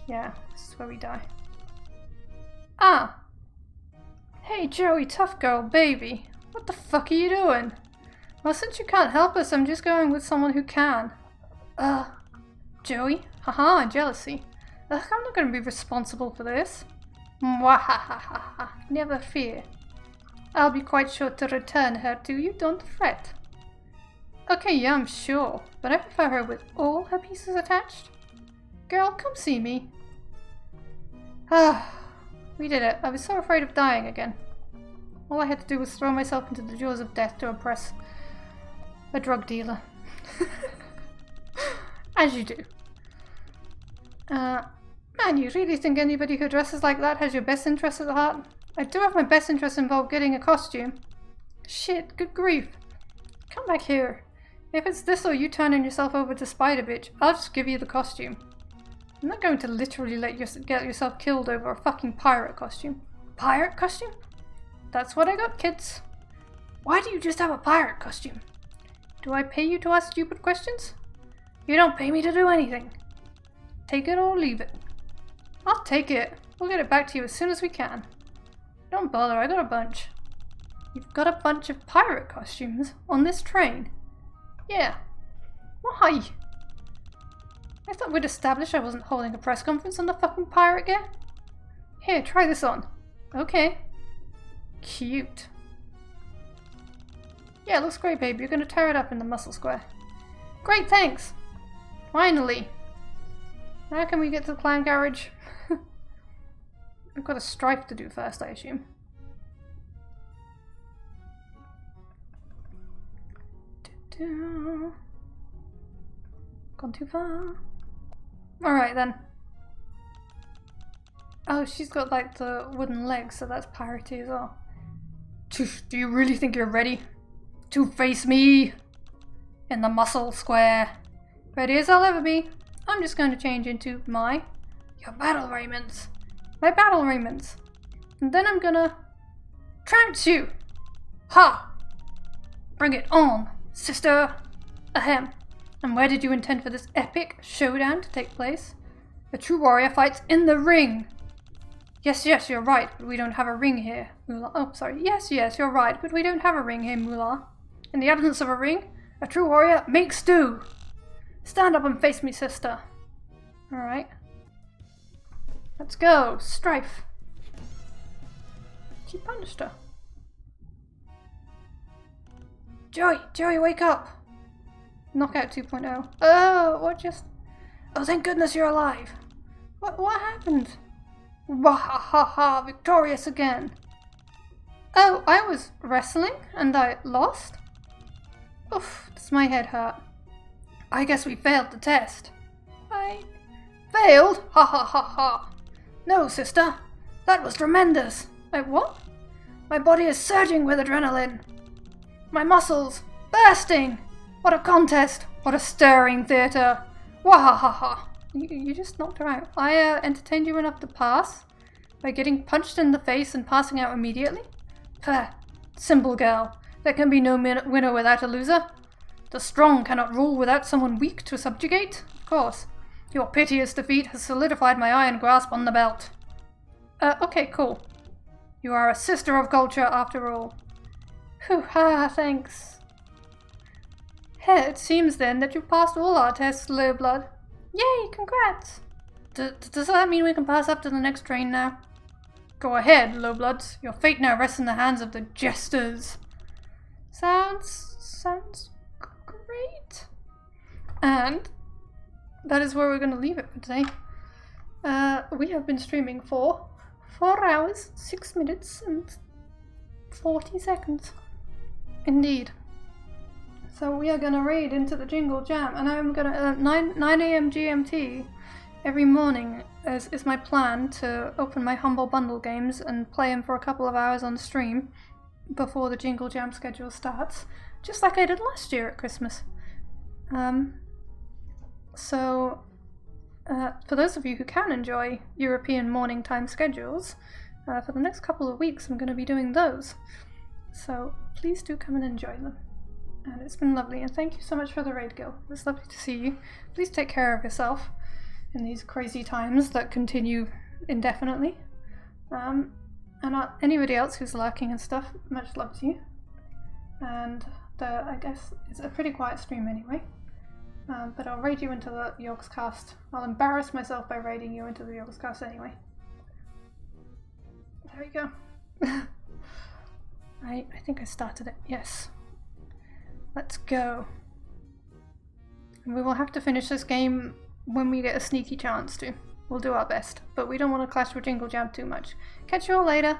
Yeah, this is where we die. Ah! Hey Joey, tough girl, baby. What the fuck are you doing? Well, since you can't help us, I'm just going with someone who can. Joey? Haha, jealousy. I'm not going to be responsible for this. Mwahahaha. Never fear. I'll be quite sure to return her to you, don't fret. Okay, yeah, I'm sure, but I prefer her with all her pieces attached. Girl, come see me. We did it. I was so afraid of dying again. All I had to do was throw myself into the jaws of death to impress a drug dealer. As you do. Man, you really think anybody who dresses like that has your best interests at heart? I do have my best interests involved getting a costume. Shit, good grief. Come back here. If it's this or you turning yourself over to Spider Bitch, I'll just give you the costume. I'm not going to literally let you get yourself killed over a fucking pirate costume. Pirate costume? That's what I got, kids. Why do you just have a pirate costume? Do I pay you to ask stupid questions? You don't pay me to do anything. Take it or leave it. I'll take it. We'll get it back to you as soon as we can. Don't bother, I got a bunch. You've got a bunch of pirate costumes on this train? Yeah. Why? I thought we'd established I wasn't holding a press conference on the fucking pirate gear. Here, try this on. Okay. Cute. Yeah, it looks great, babe. You're gonna tear it up in the muscle square. Great, thanks! Finally! Now can we get to the clown garage? We've got a stripe to do first, I assume. Gone too far. Alright then. Oh, she's got like the wooden legs, so that's piratey as well. Do you really think you're ready to face me in the muscle square? Ready as I'll ever be. I'm just going to change into your battle raiments. My battle raiments. And then I'm gonna trounce you. Ha! Bring it on, sister. Ahem. And where did you intend for this epic showdown to take place? A true warrior fights in the ring. Yes, you're right, but we don't have a ring here, Moolah. Oh, sorry. Yes, you're right, but we don't have a ring here, Moolah. In the absence of a ring, a true warrior makes do. Stand up and face me, sister. Alright. Let's go. Strife. She punched her. Joey, wake up! Knockout 2.0. Oh, what just... Oh, thank goodness you're alive. What happened? Wahahaha, victorious again. Oh, I was wrestling and I lost? Oof, does my head hurt? I guess we failed the test. I... Failed? Ha ha ha ha. No, sister. That was tremendous. What? My body is surging with adrenaline. My muscles bursting. What a contest. What a stirring theatre. Wahahaha. You just knocked her out. I entertained you enough to pass by getting punched in the face and passing out immediately? Pah. Simple girl. There can be no winner without a loser. The strong cannot rule without someone weak to subjugate. Of course. Your piteous defeat has solidified my iron grasp on the belt. Okay, cool. You are a sister of culture after all. Whew, thanks. It seems then that you've passed all our tests, Lowblood. Yay, congrats! Does that mean we can pass up to the next train now? Go ahead, Lowbloods. Your fate now rests in the hands of the jesters. Sounds great. And that is where we're going to leave it for today. We have been streaming for 4 hours, 6 minutes, and 40 seconds. Indeed. So we are going to raid into the Jingle Jam, and I'm going to 9 a.m. GMT every morning is my plan to open my Humble Bundle games and play them for a couple of hours on stream before the Jingle Jam schedule starts, just like I did last year at Christmas. So for those of you who can enjoy European morning time schedules, for the next couple of weeks I'm going to be doing those. So please do come and enjoy them. And it's been lovely, and thank you so much for the raid, Gil. It's lovely to see you. Please take care of yourself in these crazy times that continue indefinitely. And anybody else who's lurking and stuff, much love to you. And I guess it's a pretty quiet stream anyway. But I'll raid you into the Yorks cast. I'll embarrass myself by raiding you into the Yorks cast anyway. There we go. I think I started it, yes. Let's go. And we will have to finish this game when we get a sneaky chance to. We'll do our best, but we don't want to clash with Jingle Jam too much. Catch you all later.